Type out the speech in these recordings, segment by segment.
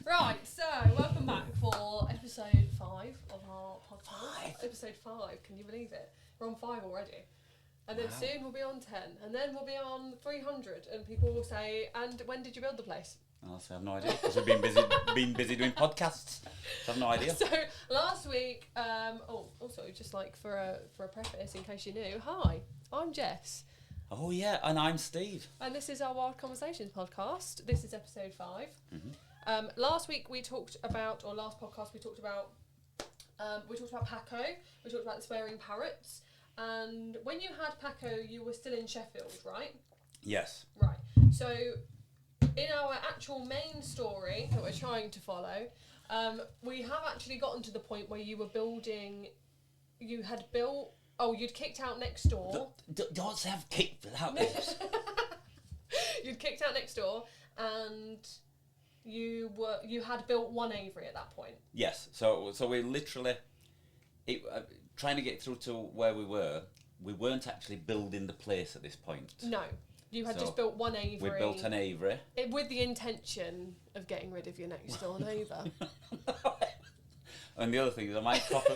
Right, so welcome back for episode 5 of our podcast. Episode 5, can you believe it? We're on 5 already. And then soon we'll be on 10. And then we'll be on 300. And people will say, and when did you build the place? Honestly, I have no idea because we've been busy doing podcasts. So I have no idea. So last week, also just like for a preface, in case you're new, hi, I'm Jess. Oh yeah, and I'm Steve. And this is our Wild Conversations podcast. This is episode 5. Mm-hmm. Last week we talked about, or last podcast we talked about Paco. We talked about the swearing parrots. And when you had Paco, you were still in Sheffield, right? Yes. Right. So in our actual main story that we're trying to follow, we have actually gotten to the point where you'd kicked out next door. Don't say I've kicked without this. You'd kicked out next door, and you had built one aviary at that point. Yes. So we literally, trying to get through to where we weren't actually building the place at this point. No. You had just built one aviary. We built an aviary. With the intention of getting rid of your next door neighbour. And the other thing is I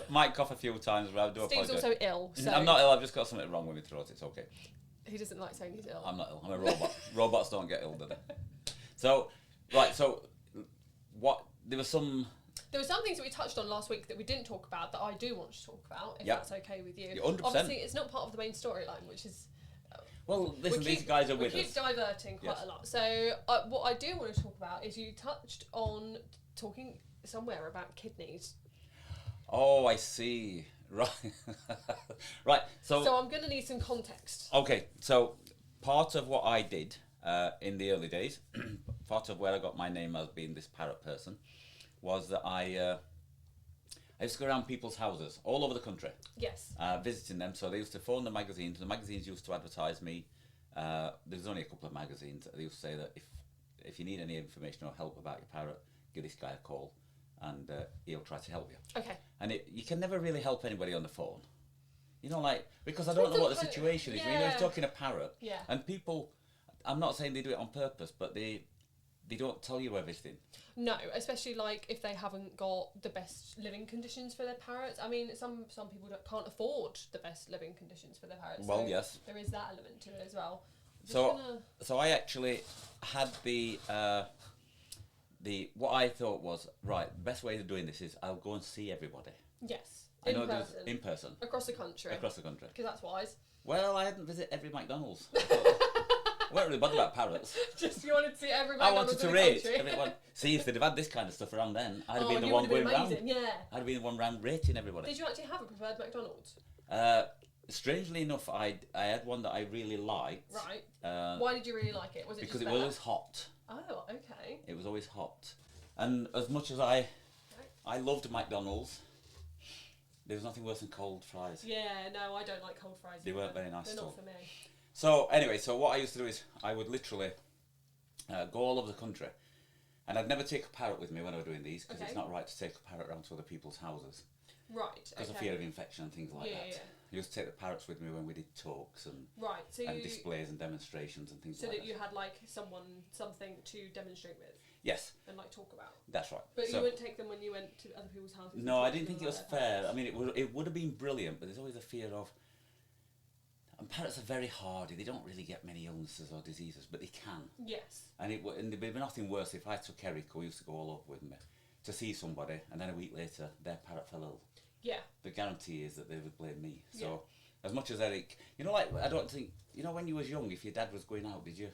might cough a few times, but I do apologise. Steve's also ill. So I'm not ill, I've just got something wrong with my throat, it's okay. He doesn't like saying he's ill. I'm not ill, I'm a robot. Robots don't get ill, do they? So, there were some things that we touched on last week that we didn't talk about that I do want to talk about, if that's okay with you. 100%. Obviously, it's not part of the main storyline, which is... Well, listen, these guys are with us. We keep diverting quite a lot. So what I do want to talk about is you touched on talking somewhere about kidneys. Oh, I see. Right. Right. So I'm going to need some context. Okay. So part of what I did in the early days, part of where I got my name as being this parrot person, was that I used to go around people's houses all over the country. Yes. Visiting them. So they used to phone the magazines. The magazines used to advertise me. There's only a couple of magazines. They used to say that if you need any information or help about your parrot, give this guy a call, and he'll try to help you. Okay. And you can never really help anybody on the phone. You know, because I don't know what the situation is. Yeah. You know, you're talking a parrot. Yeah. And people, I'm not saying they do it on purpose, but they don't tell you everything. No, especially if they haven't got the best living conditions for their parrots. I mean, some people can't afford the best living conditions for their parrots. Well, so yes. There is that element to it as well. So I actually had the what I thought was, right, the best way of doing this is I'll go and see everybody. Yes. In person. Across the country. Because that's wise. Well, I hadn't visited every McDonald's. I weren't really bothered about parrots. Just you wanted to see every I McDonald's wanted to rate everyone. See, if they'd have had this kind of stuff around then, I'd have been the one going round. Yeah. I'd have been the one round rating everybody. Did you actually have a preferred McDonald's? Strangely enough, I had one that I really liked. Right. Why did you really like it? Was it because just it was always hot. Oh, okay. It was always hot, and as much as I loved McDonald's, there was nothing worse than cold fries. Yeah, no, I don't like cold fries. They weren't very nice. They're not for me. So anyway, what I used to do is I would literally go all over the country, and I'd never take a parrot with me when I was doing these because it's not right to take a parrot around to other people's houses. Right. Because of fear of infection and things like that. Yeah. I used to take the parrots with me when we did talks and displays and demonstrations and things like that. So that you had something to demonstrate with. Yes. And talk about. That's right. But you wouldn't take them when you went to other people's houses? No, I didn't think it was fair. I mean, it would have been brilliant, but there's always a fear of... And parrots are very hardy. They don't really get many illnesses or diseases, but they can. Yes. And there'd be nothing worse if I took Eric, who used to go all over with me, to see somebody, and then a week later, their parrot fell ill. Yeah. The guarantee is that they would blame me. So, as much as Eric... I don't think... when you was young, if your dad was going out, did you...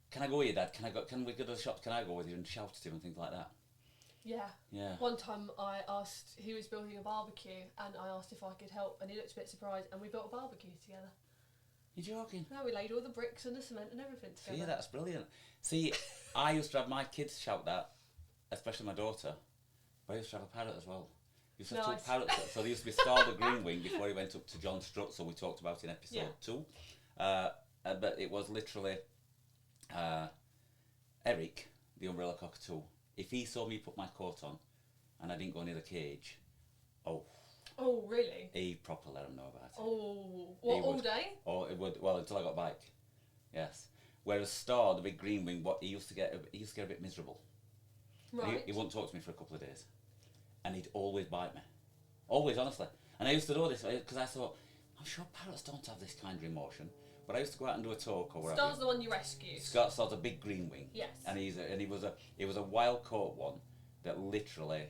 Can I go with your dad? Can we go to the shops? Can I go with you? And shout at him and things like that. Yeah. Yeah. One time I asked... He was building a barbecue, and I asked if I could help, and he looked a bit surprised, and we built a barbecue together. You're joking? No, we laid all the bricks and the cement and everything together. See, that's brilliant. See, I used to have my kids shout that, especially my daughter, but I used to have a parrot as well. Used to have two parrots, so there used to be Star the Green Wing before he went up to John Strutt, so we talked about in episode 2. But it was literally Eric, the umbrella cockatoo. If he saw me put my coat on and I didn't go near the cage, Oh, really? He'd proper let him know about it. Oh, what, all day? Oh, it would. Well, until I got back. Yes. Whereas Star, the big green wing, he used to get a bit miserable. Right. He wouldn't talk to me for a couple of days. And he'd always bite me. Always, honestly. And I used to do this because I thought, I'm sure parrots don't have this kind of emotion. But I used to go out and do a talk or whatever. Star's the one you rescued. Scott's a big green wing. Yes. And he was a wild caught one that literally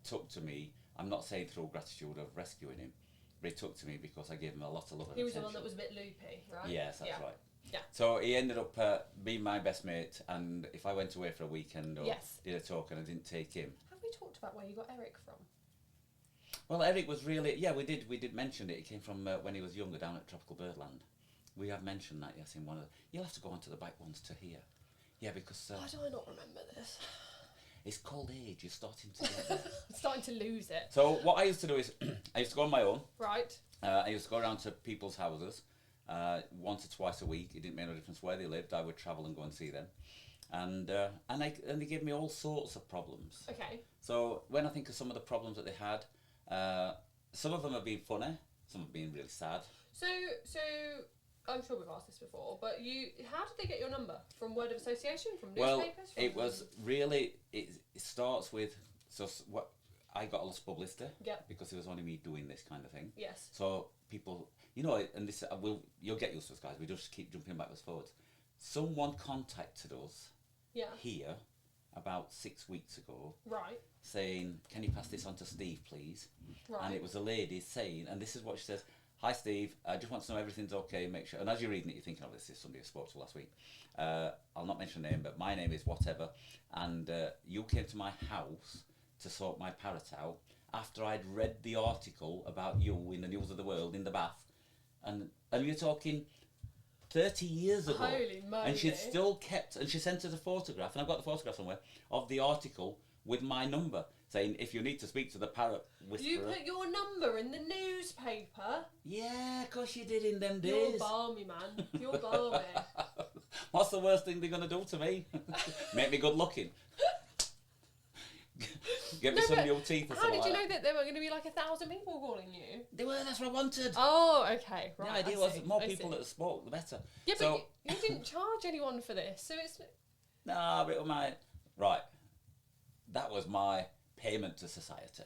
took to me. I'm not saying through gratitude of rescuing him, but he took to me because I gave him a lot of love and He was attention. the one that was a bit loopy, right? Yes, that's right. Yeah. So he ended up being my best mate, and if I went away for a weekend or did a talk and I didn't take him. Have we talked about where you got Eric from? Well, Eric was really, we did mention it. It came from when he was younger down at Tropical Birdland. We have mentioned that, yes, in one of the... You'll have to go on to the back ones to hear. Yeah, because... Why do I not remember this? It's called age. You're starting to get there. I'm starting to lose it. So what I used to do is, I used to go on my own. Right. I used to go around to people's houses once or twice a week. It didn't make no difference where they lived. I would travel and go and see them. And they gave me all sorts of problems. Okay. So when I think of some of the problems that they had, some of them have been funny, some have been really sad. So I'm sure we've asked this before, but how did they get your number? From word of association? From newspapers? Well, it was really, it starts with, what I got a lot of publicity because it was only me doing this kind of thing. Yes. So people, and this, you'll get used to this, guys, we just keep jumping backwards forwards. Someone contacted us here about 6 weeks ago. Right. Saying, can you pass this on to Steve, please? Right. And it was a lady saying, and this is what she says, hi Steve, I just want to know everything's okay, make sure, and as you're reading it you're thinking, this is somebody I spoke to last week. I'll not mention a name, but my name is whatever, and you came to my house to sort my parrot out after I'd read the article about you in the News of the World in the bath, and you're talking 30 years ago. Holy moly. And she'd still kept, and she sent us a photograph, and I've got the photograph somewhere, of the article with my number, saying if you need to speak to the parrot whisperer. You put your number in the newspaper? Yeah, of course you did in them days. You're balmy, man. You're balmy. What's the worst thing they're going to do to me? Make me good looking. Get me some new teeth or how something. How did you know that there were going to be like 1,000 people calling you? They were, that's what I wanted. Oh, okay, right. The idea was the more people that spoke, the better. Yeah, so, but you didn't charge anyone for this, so it's... No, but it was right. That was my payment to society.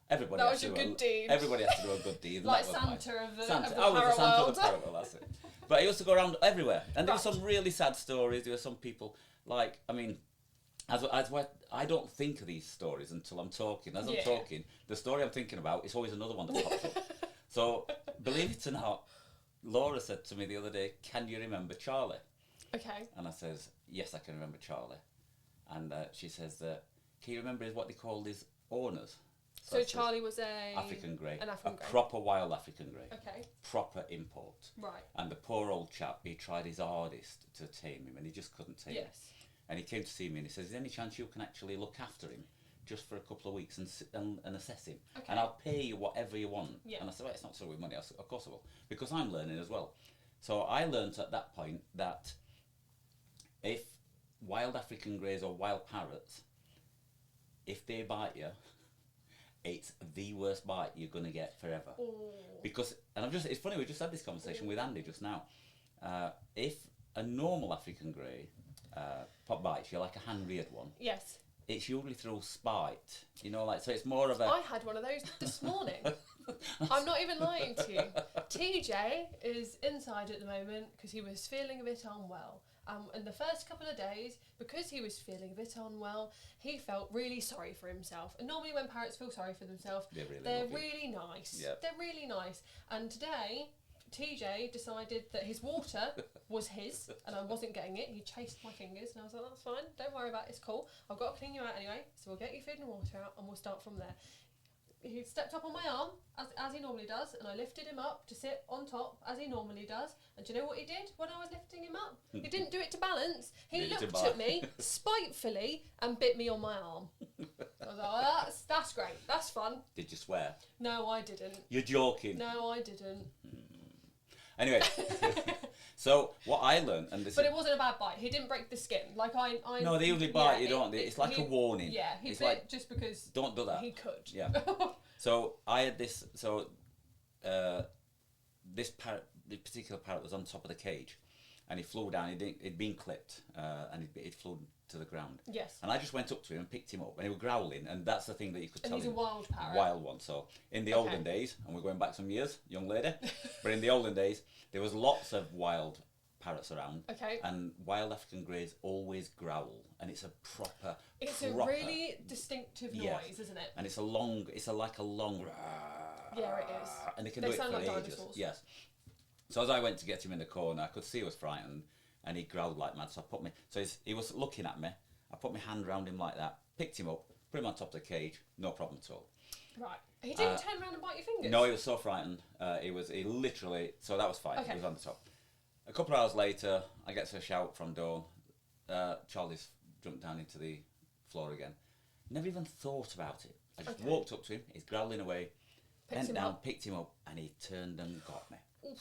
Everybody that has was to your good deed. Everybody has to do a good deed. Like that was Santa of the Santa. I was the Santa of the parrot world, that's it. But I used to go around everywhere, and there were some really sad stories. There were some people, like, I mean, I don't think of these stories until I'm talking. As I'm talking, the story I'm thinking about is always another one that pops up. So, believe it or not, Laura said to me the other day, can you remember Charlie? Okay. And I says, yes, I can remember Charlie. And she says, can you remember what they called his owners? So Charlie was African grey. An African grey. Proper wild African grey. Okay. Proper import. Right. And the poor old chap, he tried his hardest to tame him, and he just couldn't tame him. Yes. And he came to see me, and he says, is there any chance you can actually look after him just for a couple of weeks and assess him? Okay. And I'll pay you whatever you want. Yeah. And I said, well, it's not so with money. I said, of course I will. Because I'm learning as well. So I learnt at that point that if wild African greys or wild parrots, if they bite you, it's the worst bite you're going to get forever. Ooh. Because, and it's funny, we just had this conversation with Andy just now. If a normal African grey bites you, like a hand-reared one, yes, it's usually through spite, so it's more of a... I had one of those this morning. I'm not even lying to you. TJ is inside at the moment because he was feeling a bit unwell. In the first couple of days, because he was feeling a bit unwell, he felt really sorry for himself. And normally when parrots feel sorry for themselves, they're really nice. Yep. They're really nice. And today, TJ decided that his water was his, and I wasn't getting it. He chased my fingers, and I was like, that's fine, don't worry about it, it's cool. I've got to clean you out anyway, so we'll get your food and water out, and we'll start from there. He stepped up on my arm, as he normally does, and I lifted him up to sit on top, as he normally does. And do you know what he did when I was lifting him up? He didn't do it to balance. He looked at me spitefully and bit me on my arm. I was like, oh, that's great, that's fun. Did you swear? No, I didn't. You're joking. No, I didn't. Anyway, so what I learned, and this but it wasn't a bad bite. He didn't break the skin. Like I no, they usually bite you, don't they? It's like a warning. Yeah, he it's bit like, just because don't do that. He could. Yeah. So I had this. So this particular parrot was on top of the cage, and he flew down. He'd been clipped, and he'd flew to the ground. Yes. And I just went up to him and picked him up, and he was growling, and that's the thing that you could tell. And he's a wild parrot. Wild one. So in the olden days, and we're going back some years, young lady, but in the olden days, there was lots of wild parrots around. Okay. And wild African greys always growl, and it's a proper. It's a really distinctive noise, isn't it? And it's like a long. Yeah, it is. And they can do it for like ages. Dinosaurs. Yes. So as I went to get him in the corner, I could see he was frightened, and he growled like mad. So he was looking at me. I put my hand around him like that, picked him up, put him on top of the cage, no problem at all. Right. He didn't turn around and bite your fingers? No, he was so frightened. He literally. So that was fine. Okay. He was on the top. A couple of hours later, I get a shout from Dawn. Charlie's jumped down into the floor again. Never even thought about it. I just walked up to him. He's growling away. Bent down, picked him up, and he turned and got me. Oof.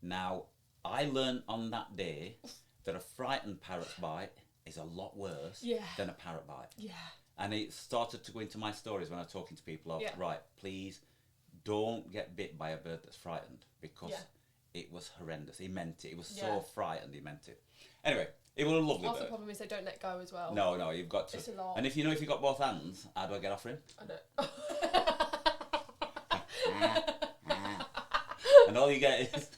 Now, I learned on that day that a frightened parrot's bite is a lot worse than a parrot bite. Yeah. And it started to go into my stories when I was talking to people right, please don't get bit by a bird that's frightened, because it was horrendous. He meant it. He was so frightened, he meant it. Anyway, it was a lovely bird. The problem is they don't let go as well. No, you've got to. It's a lot. And if you've got both hands, how do I get off him? I know. And all you get is...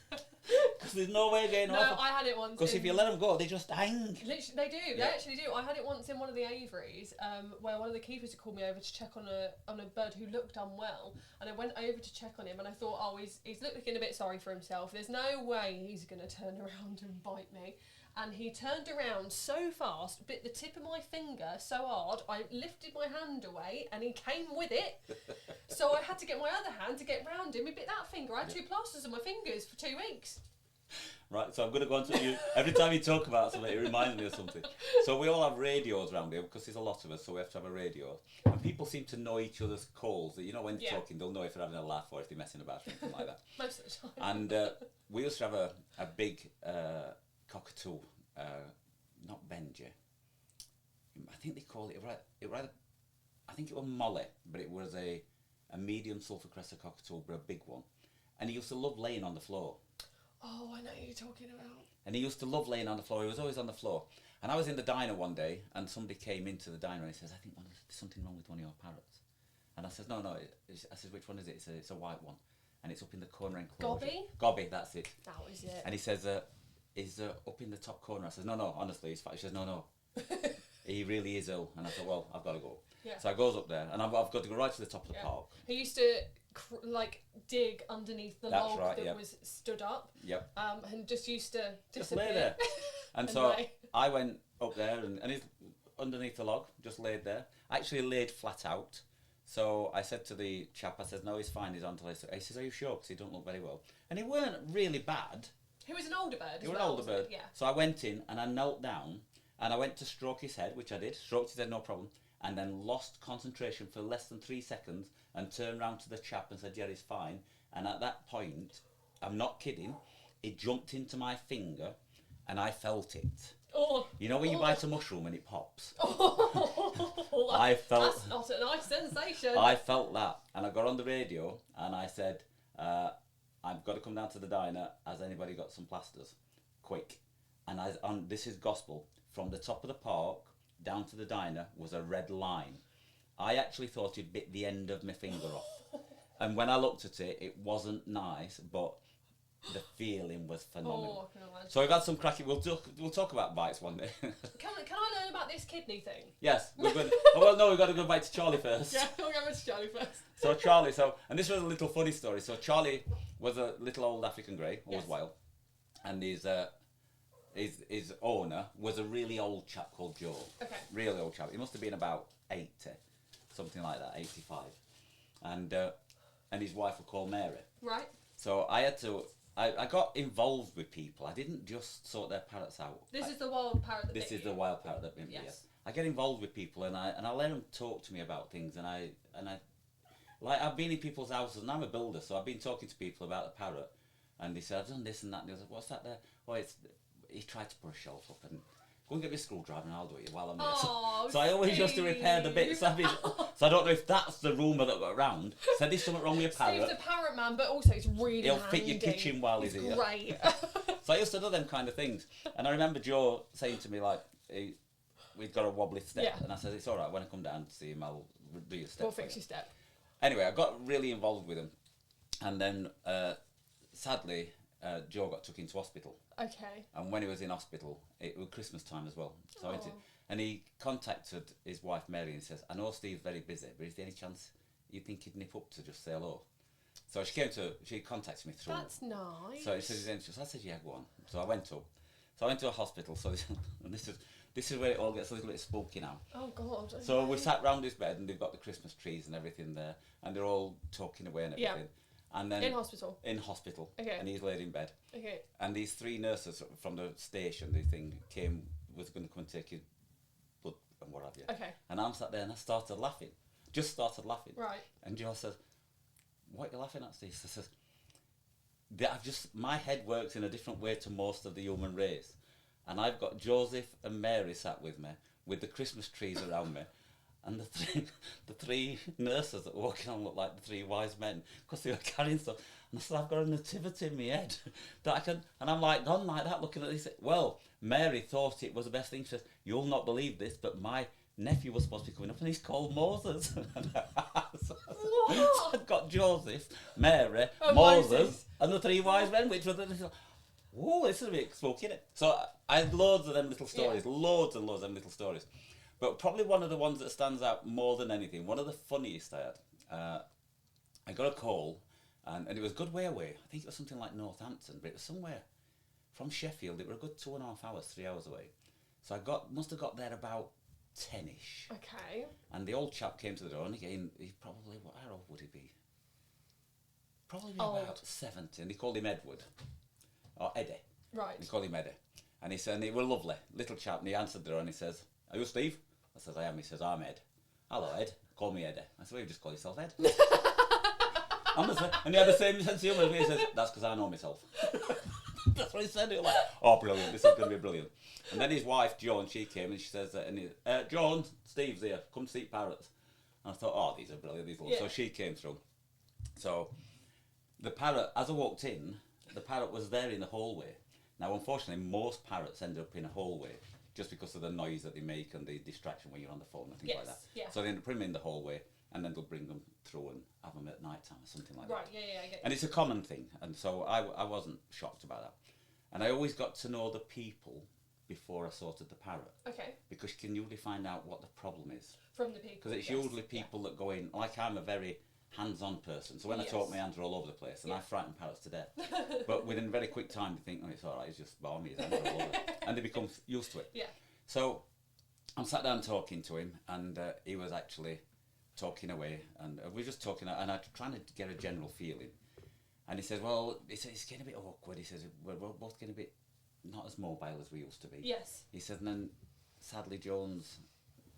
Because there's no way of getting off. No, I had it once. Because if you let them go, they just hang. Literally, they do. They actually do. I had it once in one of the aviaries, where one of the keepers had called me over to check on a bird who looked unwell, and I went over to check on him, and I thought, oh, he's looking a bit sorry for himself. There's no way he's going to turn around and bite me. And he turned around so fast, bit the tip of my finger so hard, I lifted my hand away, and he came with it. So I had to get my other hand to get round him. He bit that finger. I had 2 plasters on my fingers for 2 weeks. Right, so I'm going to go on to you. Every time you talk about something, it reminds me of something. So we all have radios around here, because there's a lot of us, so we have to have a radio. And people seem to know each other's calls. You know, when you're talking, they'll know if they're having a laugh or if they're messing about or something like that. Most of the time. And we used to have a big cockatoo, not Benji. I think they call it, I think it was Molly, but it was a medium sulphur crested cockatoo, but a big one. And he used to love laying on the floor. Oh, I know who you're talking about. And he used to love laying on the floor. He was always on the floor. And I was in the diner one day, and somebody came into the diner and he says, I think there's something wrong with one of your parrots. And I says, no. I says, which one is it? It's a white one. And it's up in the corner enclosure. Gobby, that's it. That was it. And he says, is up in the top corner. I says, no, honestly, he's fine. He says, no. He really is ill. And I thought, well, I've got to go. Yeah. So I goes up there, and I've got to go right to the top of the park. He used to dig underneath the log that was stood up. Yep. And just used to disappear. Just lay there. And so I went up there, and he's underneath the log, just laid there. Actually laid flat out. So I said to the chap, I said, no, he's fine, he's on till he says, are you sure? Because he don't look very well. And he weren't really bad. He was an older bird. He was an older bird. Yeah. So I went in and I knelt down and I went to stroke his head, which I did. Stroked his head, no problem. And then lost concentration for less than 3 seconds and turned round to the chap and said, yeah, he's fine. And at that point, I'm not kidding, it jumped into my finger and I felt it. Oh, you know when you bite a mushroom and it pops? Oh, I felt... That's not a nice sensation. I felt that. And I got on the radio and I said, I've got to come down to the diner. Has anybody got some plasters? Quick. And this is gospel. From the top of the park down to the diner was a red line. I actually thought he'd bit the end of my finger off. And when I looked at it, it wasn't nice, but the feeling was phenomenal. So we've had some cracking. We'll talk about bites one day. Can I learn about this kidney thing? Yes. We're good. We've got to go back to Charlie first. Yeah, we'll go to Charlie first. So Charlie, and this was a little funny story. So Charlie was a little old African grey, always wild, and his owner was a really old chap called Joe. Okay. Really old chap. He must have been about 80, something like that, 85, and his wife was called Mary. Right. So I got involved with people. I didn't just sort their parrots out. This is the wild parrot that This is the wild parrot that bit me. Yes. I get involved with people and I let them talk to me about things and I I've been in people's houses and I'm a builder, so I've been talking to people about the parrot and they said, I've done this and that and they was like, what's that there? Well, he tried to put a shelf up and go and get me a screwdriver and I'll do it while I'm there. So I always used to repair the bits. So I don't know if that's the rumour that got around. Said there's something wrong with your parrot. Steve's a parrot man, but also it's really He'll fit your kitchen while he's here. Great. So I used to do them kind of things. And I remember Joe saying to me, like, we'd got a wobbly step. Yeah. And I said, it's all right, when I come down to see him, I'll do your step. We'll fix your step. Anyway, I got really involved with him. And then, sadly, Joe got took into hospital. Okay. And when he was in hospital, it was Christmas time as well. So and he contacted his wife Mary and says, I know Steve's very busy, but is there any chance you think he'd nip up to just say hello? So she contacted me through. That's nice. So he said, I said, yeah, go on. So I went up. So I went to a hospital. So and this is where it all gets a little bit spooky now. Oh God. Okay. So we sat round his bed and they've got the Christmas trees and everything there, and they're all talking away and everything. Yeah. And then in hospital. In hospital. Okay. And he's laid in bed. Okay. And these 3 nurses from the station, was going to come and take his blood and what have you. Okay. And I'm sat there and I started laughing. Just started laughing. Right. And Joe says, what are you laughing at, Steve? I says, my head works in a different way to most of the human race. And I've got Joseph and Mary sat with me, with the Christmas trees around me. And the three nurses that were walking on looked like the 3 wise men, because they were carrying stuff. And I said, I've got a nativity in my head that I can, and I'm like gone like that, looking at this. Well, Mary thought it was the best thing. She says, you'll not believe this, but my nephew was supposed to be coming up, and he's called Moses. So I've got Joseph, Mary, Moses, and the 3 wise men, which were whoa, this is a bit spooky, innit? So I had loads of them little stories, loads and loads of them little stories. But probably one of the ones that stands out more than anything, one of the funniest I had, I got a call, and it was a good way away. I think it was something like Northampton, but it was somewhere from Sheffield. It was a good 2.5 hours, 3 hours away. So I must have got there about 10ish. Okay. And the old chap came to the door, and again, he probably, how old would he be? Probably about 70, and they called him Edward, or Eddie. Right. They called him Eddie. And he said, and he was lovely, little chap, and he answered the door, and he says, are you Steve? I says, I am. He says, I'm Ed. Hello, Ed. Call me Eddie. I said, well, you just call yourself Ed. Honestly. And he had the same sense of humour as me. He says, that's because I know myself. That's what he said. He was like, oh, brilliant. This is going to be brilliant. And then his wife, Joan, she came and she says, Joan, Steve's here. Come to see parrots. And I thought, oh, these are brilliant. These So she came through. So the parrot, as I walked in, the parrot was there in the hallway. Now, unfortunately, most parrots end up in a hallway just because of the noise that they make and the distraction when you're on the phone and things like that. Yeah. So they end up putting them in the hallway, and then they'll bring them through and have them at night time or something like that. Right, yeah, I get you. And it's a common thing, and so I wasn't shocked about that. And I always got to know the people before I sorted the parrot. Okay. Because you can usually find out what the problem is. From the people. Because it's usually people that go in, like I'm a very hands-on person, so when I talk, my hands are all over the place, and I frighten parrots to death. But within a very quick time, they think, oh, it's all right, it's just balmy, his hands are all over. And they become used to it. Yeah. So I'm sat down talking to him, and he was actually talking away, and we were just talking, and I'm trying to get a general feeling. And he says, well, it's getting a bit awkward. He says, we're both getting a bit not as mobile as we used to be. Yes. He said, and then sadly Joan's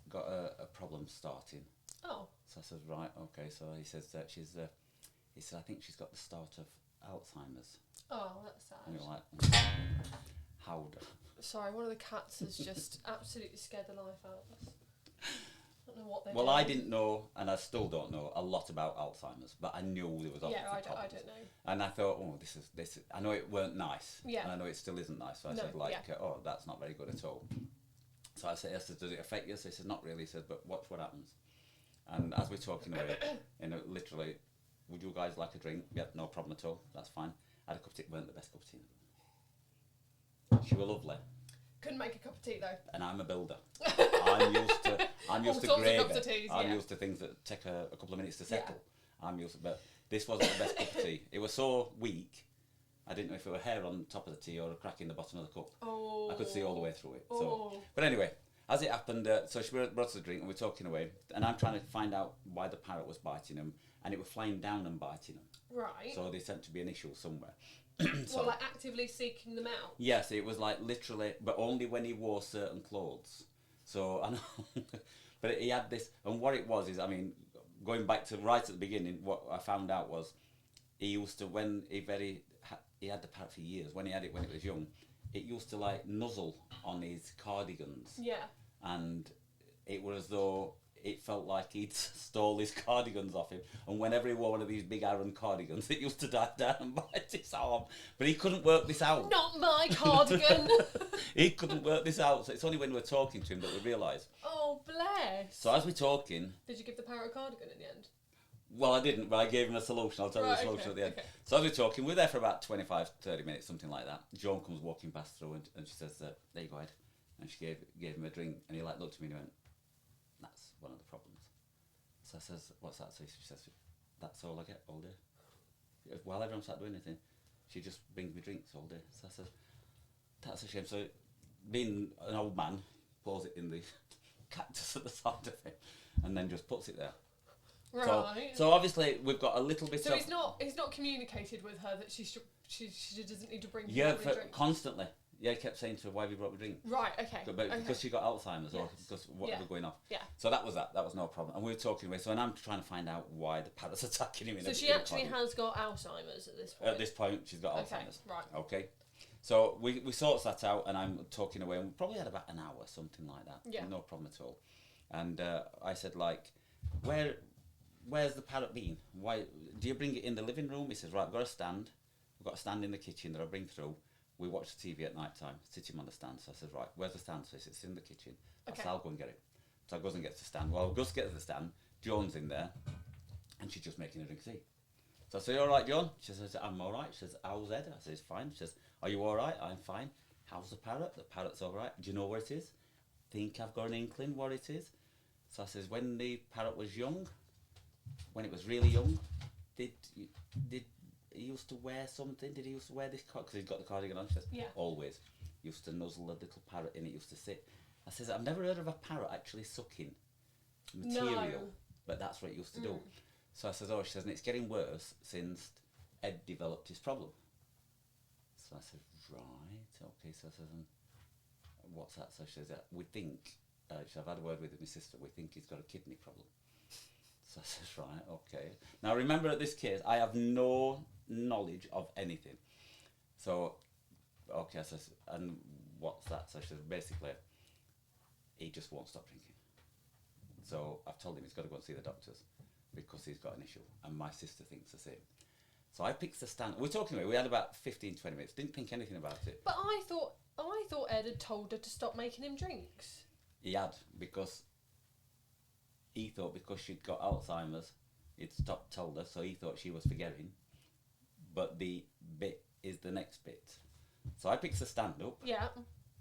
got a problem starting. Oh. So I said, right, okay. So he says that he said, I think she's got the start of Alzheimer's. Oh, that's sad. And you're like, how? Sorry, one of the cats has just absolutely scared the life out of us. I don't know what they're Well, doing. I didn't know, and I still don't know a lot about Alzheimer's, but I knew there was obviously I problems. don't know. And I thought, oh, this is. I know it weren't nice. Yeah. And I know it still isn't nice. So I said, oh, that's not very good at all. So I said, does it affect you? So he said, not really. He said, but watch what happens. And as we're talking away, literally, would you guys like a drink? Yep, no problem at all. That's fine. I had a cup of tea. It weren't the best cup of tea. She was lovely. Couldn't make a cup of tea though. And I'm a builder. I'm used to gravy. I'm used to things that take a couple of minutes to settle. Yeah. But this wasn't the best cup of tea. It was so weak. I didn't know if it were hair on top of the tea or a crack in the bottom of the cup. Oh. I could see all the way through it. So, but anyway, as it happened, so she brought us a drink and we're talking away, and I'm trying to find out why the parrot was biting him, and it was flying down and biting him. Right. So there seemed to be an issue somewhere. Well, like actively seeking them out? Yes, it was like literally, but only when he wore certain clothes. So, I know, but he had this, and what it was is, I mean, going back to right at the beginning, what I found out was, he used to, when he had the parrot for years, when it was young, it used to like nuzzle on his cardigans. Yeah. And it was as though it felt like he'd stole his cardigans off him, and whenever he wore one of these big Aran cardigans, it used to dive down and bite his arm. But he couldn't work this out. Not my cardigan. He couldn't work this out, so it's only when we were talking to him that we realised. Oh, bless. So as we're talking... Did you give the parrot a cardigan in the end? Well, I didn't, but I gave him a solution. I'll tell you the solution at the end. Okay. So as we're talking, we're there for about 25, 30 minutes, something like that. Joan comes walking past through and she says, there you go, Ed. And she gave him a drink, and he looked at me and he went, that's one of the problems. So I says, what's that? So she says, that's all I get all day. While everyone's sat doing anything, she just brings me drinks all day. So I said, that's a shame. So being an old man, pours it in the cactus at the side of him, and then just puts it there. Right. So obviously we've got a little bit so of... he's not communicated with her that she doesn't need to bring yeah, a drink? constantly. Yeah, he kept saying to her, why have you brought me a drink? Right, okay. Because she got Alzheimer's or because what was going off. Yeah. So that was that. That was no problem. And we were talking away. So and I'm trying to find out why the parrot's attacking him. So she actually has got Alzheimer's at this point? At this point, she's got Alzheimer's. Right. Okay. So we sort that out, and I'm talking away, and we probably had about an hour, something like that. Yeah. No problem at all. And I said, like, where's the parrot been? Why do you bring it in the living room? He says, right, I've got a stand. We've got a stand in the kitchen that I bring through. We watch the TV at night time, sit him on the stand. So I said, right, where's the stand? So he says, it's in the kitchen. Okay. So I'll go and get it. So I goes and gets the stand. Well, Gus gets the stand. Joan's in there, and she's just making a drink of tea. So I say, all right, Joan? She says, I'm all right. She says, how's Ed? I says, fine. She says, are you all right? I'm fine. How's the parrot? The parrot's all right. Do you know where it is? Think I've got an inkling what it is? So I says, when the parrot was young, when it was really young, did he used to wear something? Did he used to wear this coat? Because he's got the cardigan on. She says, yeah. Always. Used to nuzzle a little parrot in it, used to sit. I says, I've never heard of a parrot actually sucking material, but that's what it used to do. So I says, oh, she says, and it's getting worse since Ed developed his problem. So I said, right, okay. So I says, what's that? So she says, we think, she said, I've had a word with my sister, we think he's got a kidney problem. So I says, right, okay. Now remember, at this case, I have no knowledge of anything. So, okay, I says, and what's that? So she says, basically, he just won't stop drinking. So I've told him he's got to go and see the doctors because he's got an issue, and my sister thinks the same. So I picked the stand. We're talking about it. We had about 15, 20 minutes. Didn't think anything about it. But I thought Ed had told her to stop making him drinks. He had, because he thought because she'd got Alzheimer's, he'd stopped, told her, so he thought she was forgetting. But the bit is the next bit. So I picked the stand up. Yeah.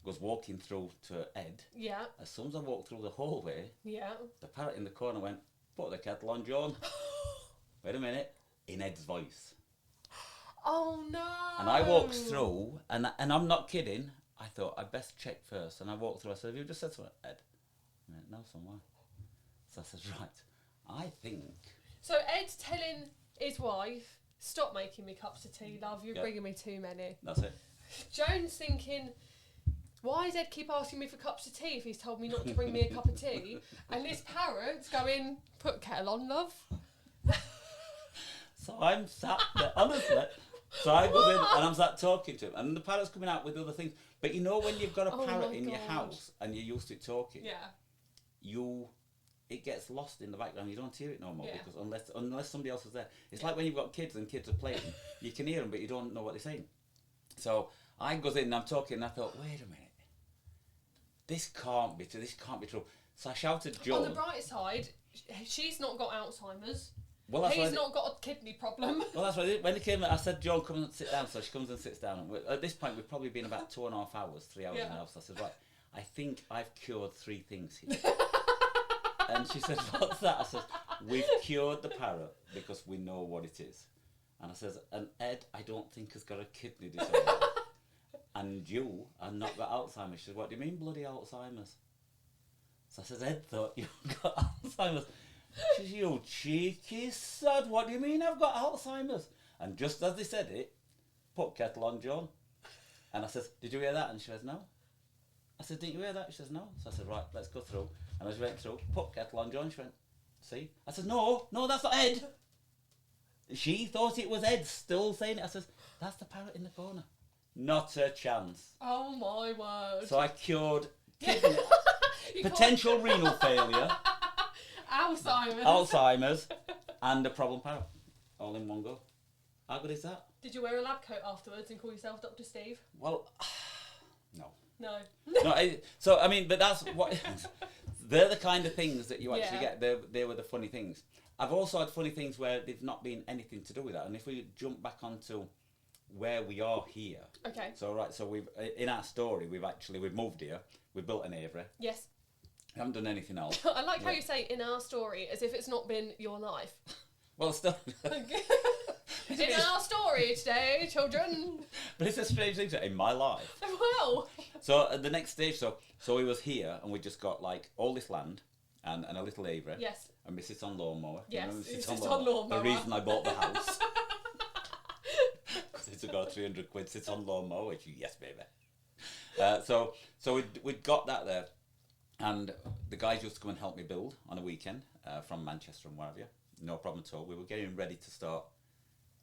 Was walking through to Ed. Yeah. As soon as I walked through the hallway, yeah, the parrot in the corner went, put the kettle on, John. Wait a minute. In Ed's voice. Oh no! And I walked through, and I'm not kidding. I thought I'd best check first, and I walked through. I said, "Have you just said something, Ed?" He went, "No, somewhere." So I said, "Right, I think." So Ed's telling his wife, "Stop making me cups of tea, love. You're bringing me too many." That's it. Joan's thinking, why does Ed keep asking me for cups of tea if he's told me not to bring me a cup of tea? And this parrot's going, "Put kettle on, love." So I'm sat there, honestly. So I go in and I'm sat talking to him, and the parrot's coming out with other things. But you know when you've got a parrot in your house and you're used to it talking, it gets lost in the background. You don't hear it no more because unless somebody else is there. It's like when you've got kids and kids are playing, you can hear them but you don't know what they're saying. So I goes in and I'm talking and I thought, wait a minute, this can't be true. So I shouted, Joan. On the bright side, she's not got Alzheimer's. Well, he's not got a kidney problem. Well, that's what when he came, I said, Joan, come and sit down. So she comes and sits down. And at this point, we've probably been about 2.5 hours, 3 hours in the house. So I said, right, I think I've cured 3 things here. And she said, what's that? I said, we've cured the parrot because we know what it is. And I says, and Ed, I don't think has got a kidney disorder. And you have not got Alzheimer's. She said, what do you mean bloody Alzheimer's? So I said, Ed thought you got Alzheimer's. She said, you cheeky sod, what do you mean I've got Alzheimer's? And just as they said it, put kettle on, John. And I said, did you hear that? And she says, no. I said, didn't you hear that? She says, no. So I said, right, let's go through. And as we went through, put kettle on, John. She went, see? I said, no, that's not Ed. She thought it was Ed, still saying it. I said, that's the parrot in the corner. Not a chance. Oh my word. So I cured kidney, potential renal failure. Alzheimer's, and a problem parrot, all in one go. How good is that? Did you wear a lab coat afterwards and call yourself Dr. Steve? Well, no. No. So I mean, but that's what. They're the kind of things that you actually get. They were the funny things. I've also had funny things where they've not been anything to do with that. And if we jump back onto where we are here. Okay. So we've in our story we've moved here. We've built an aviary. Yes. We haven't done anything else. I like how you say in our story as if it's not been your life. Well, still. In our story today, children. But it's a strange thing in my life. Well. So at the next stage, so we was here and we just got like all this land and a little aviary. Yes. And we sit on lawnmower. Yes, you know, sit on lawnmower. The reason I bought the house. Because it's got 300 quid, sits on lawnmower, which yes, baby. So we'd got that there. And the guys used to come and help me build on a weekend from Manchester and wherever. No problem at all. We were getting ready to start.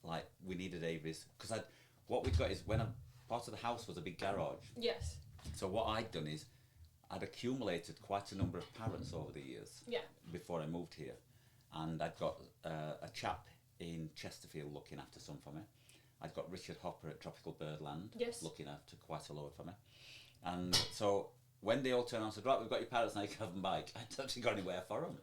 Like, we needed aviaries. Because what we'd got is, part of the house was a big garage. Yes. So what I'd done is, I'd accumulated quite a number of parrots over the years. Yeah. Before I moved here. And I'd got a chap in Chesterfield looking after some for me. I'd got Richard Hopper at Tropical Birdland. Yes. Looking after quite a load for me. And so when they all turned around and said, right, we've got your parrots now, you can have them back. I hadn't actually got anywhere for them.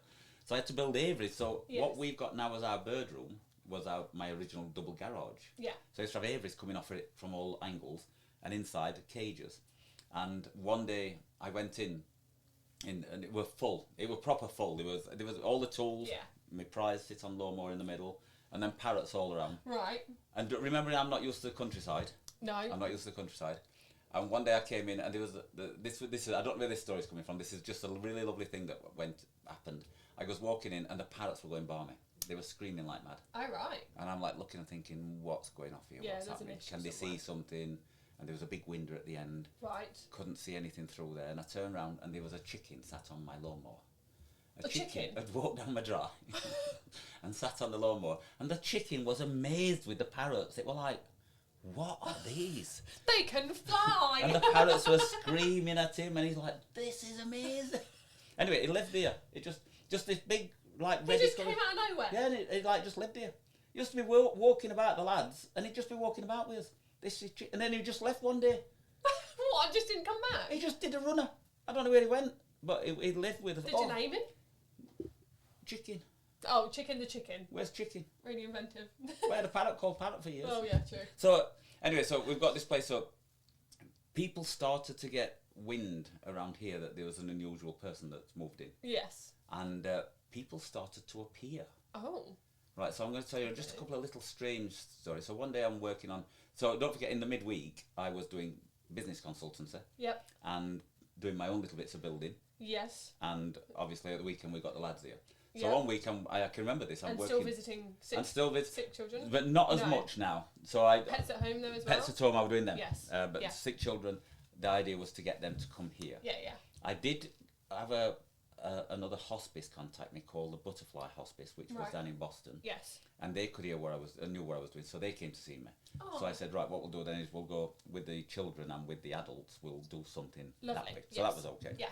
So I had to build aviaries. So what we've got now as our bird room was my original double garage. Yeah. So I used to have aviaries coming off it from all angles and inside cages. And one day I went in and it was full. It was proper full. There was all the tools. Yeah. My prize sits on lawnmower in the middle, and then parrots all around. Right. And remember, I'm not used to the countryside. No. I'm not used to the countryside. And one day I came in and there was this is I don't know where this story's coming from. This is just a really lovely thing that happened. I was walking in and the parrots were going by me. They were screaming like mad. Oh, right. And I'm like looking and thinking, what's going off here? Yeah, what's happening? Can they see something? And there was a big window at the end. Right. Couldn't see anything through there. And I turned around and there was a chicken sat on my lawnmower. A chicken had walked down my drive and sat on the lawnmower. And the chicken was amazed with the parrots. It were like, what are these? They can fly! And the parrots were screaming at him and he's like, this is amazing. Anyway, he lived there. It just this big, like, he just came out of nowhere. Yeah, and it like just lived there. He used to be walking about the lads, and he'd just be walking about with us. And then he just left one day. What? Just didn't come back? He just did a runner. I don't know where he went, but he lived with us. Did you name him? Chicken. Oh, Chicken the Chicken. Where's Chicken? Really inventive. We had a parrot called Parrot for years. Oh yeah, true. So anyway, so we've got this place up. People started to get wind around here that there was an unusual person that's moved in. Yes. And people started to appear. Oh. Right, so I'm going to tell you just a couple of little strange stories. So one day I'm working on... So don't forget, in the midweek, I was doing business consultancy. Yep. And doing my own little bits of building. Yes. And obviously at the weekend we got the lads here. So one week I can remember this. I'm working. Still visiting sick children? But not as much now. So Pets at home though as well? Pets at home, I was doing them. Yes. But sick children, the idea was to get them to come here. Yeah, yeah. I did have another hospice contact me called the Butterfly Hospice, which was down in Boston. Yes. And they could hear knew what I was doing, so they came to see me. Oh. So I said, right, what we'll do then is we'll go with the children and with the adults, we'll do something that way. So that was okay. Yeah.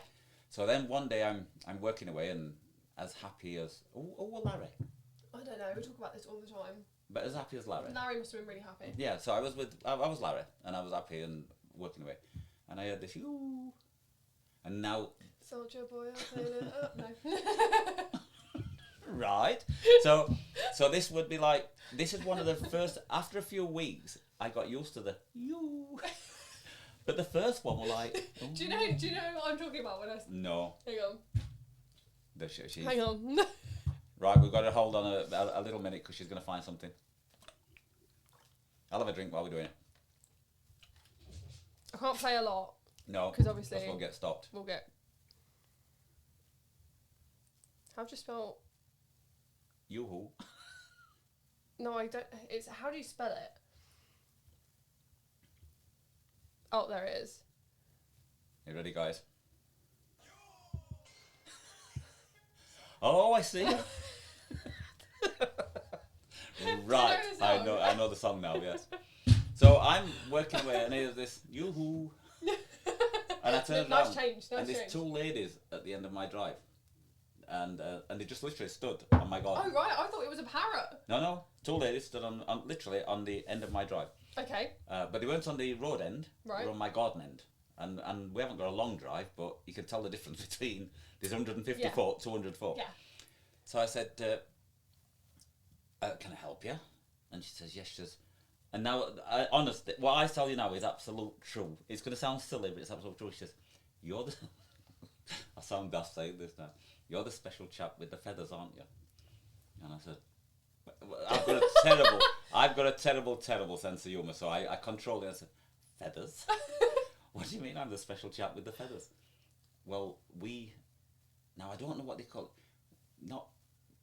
So then one day I'm working away and as happy as Larry. I don't know. We talk about this all the time. But as happy as Larry. Larry must have been really happy. Yeah. So I was Larry and I was happy and working away, and I heard this and now. Soldier boy, I'll play it up. No. Right. So this would be like, this is one of the first, after a few weeks, I got used to the but the first one were like... Do you know what I'm talking about when I... No. Hang on. Hang on. Right, we've got to hold on a little minute because she's going to find something. I'll have a drink while we're doing it. I can't play a lot. No, because obviously we'll get stopped. We'll get... How do you spell... Yoo-hoo. No, I don't... It's... How do you spell it? Oh, there it is. You ready, guys? Oh, I see. Right, I know the song now. Yes. So I'm working away, and here's this yoo-hoo, and I turned around, and there's two ladies at the end of my drive, and they just literally stood on my garden. Oh right, I thought it was a parrot. No, 2 ladies stood on literally on the end of my drive. Okay. But they weren't on the road end. Right. They were on my garden end. And we haven't got a long drive, but you can tell the difference between this 150 foot, 200 foot. Yeah. So I said, can I help you? And she says, yes. She says, and now, honestly, what I tell you now is absolute true. It's going to sound silly, but it's absolute true. She says, you're the... I sound daft saying this now. You're the special chap with the feathers, aren't you? And I said, I've got a terrible sense of humour, so I controlled it. I said, feathers? What do you mean I'm the special chap with the feathers? Well, now I don't know what they call it. Not,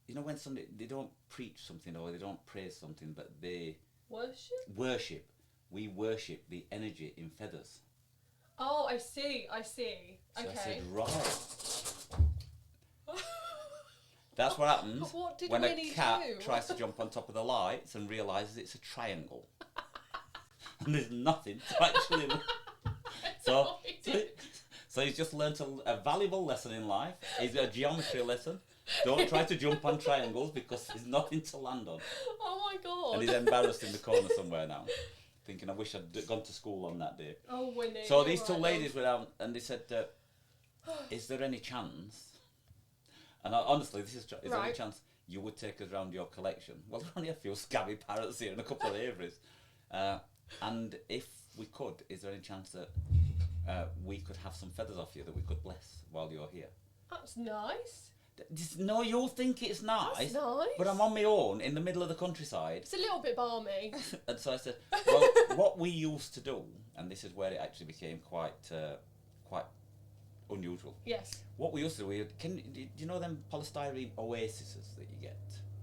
when somebody, they don't preach something or they don't praise something, but they... Worship. We worship the energy in feathers. Oh, I see. So Okay. I said, right. That's what happens when a cat tries to jump on top of the lights and realises it's a triangle. And there's nothing to actually... So he's just learnt a valuable lesson in life. It's a geometry lesson. Don't try to jump on triangles because there's nothing to land on. Oh my god. And he's embarrassed in the corner somewhere now, thinking, I wish I'd gone to school on that day. Oh, Winnie. So these 2 ladies were out and they said, is there any chance? And honestly, is there any chance you would take us round your collection? Well, there are only a few scabby parrots here and a couple of aviaries. And if we could, is there any chance that we could have some feathers off you that we could bless while you're here? That's nice. No, you'll think it's nice. That's nice. But I'm on my own in the middle of the countryside. It's a little bit balmy. And so I said, well, what we used to do, and this is where it actually became quite unusual. Yes. What we used to do, do you know them polystyrene oases that you get?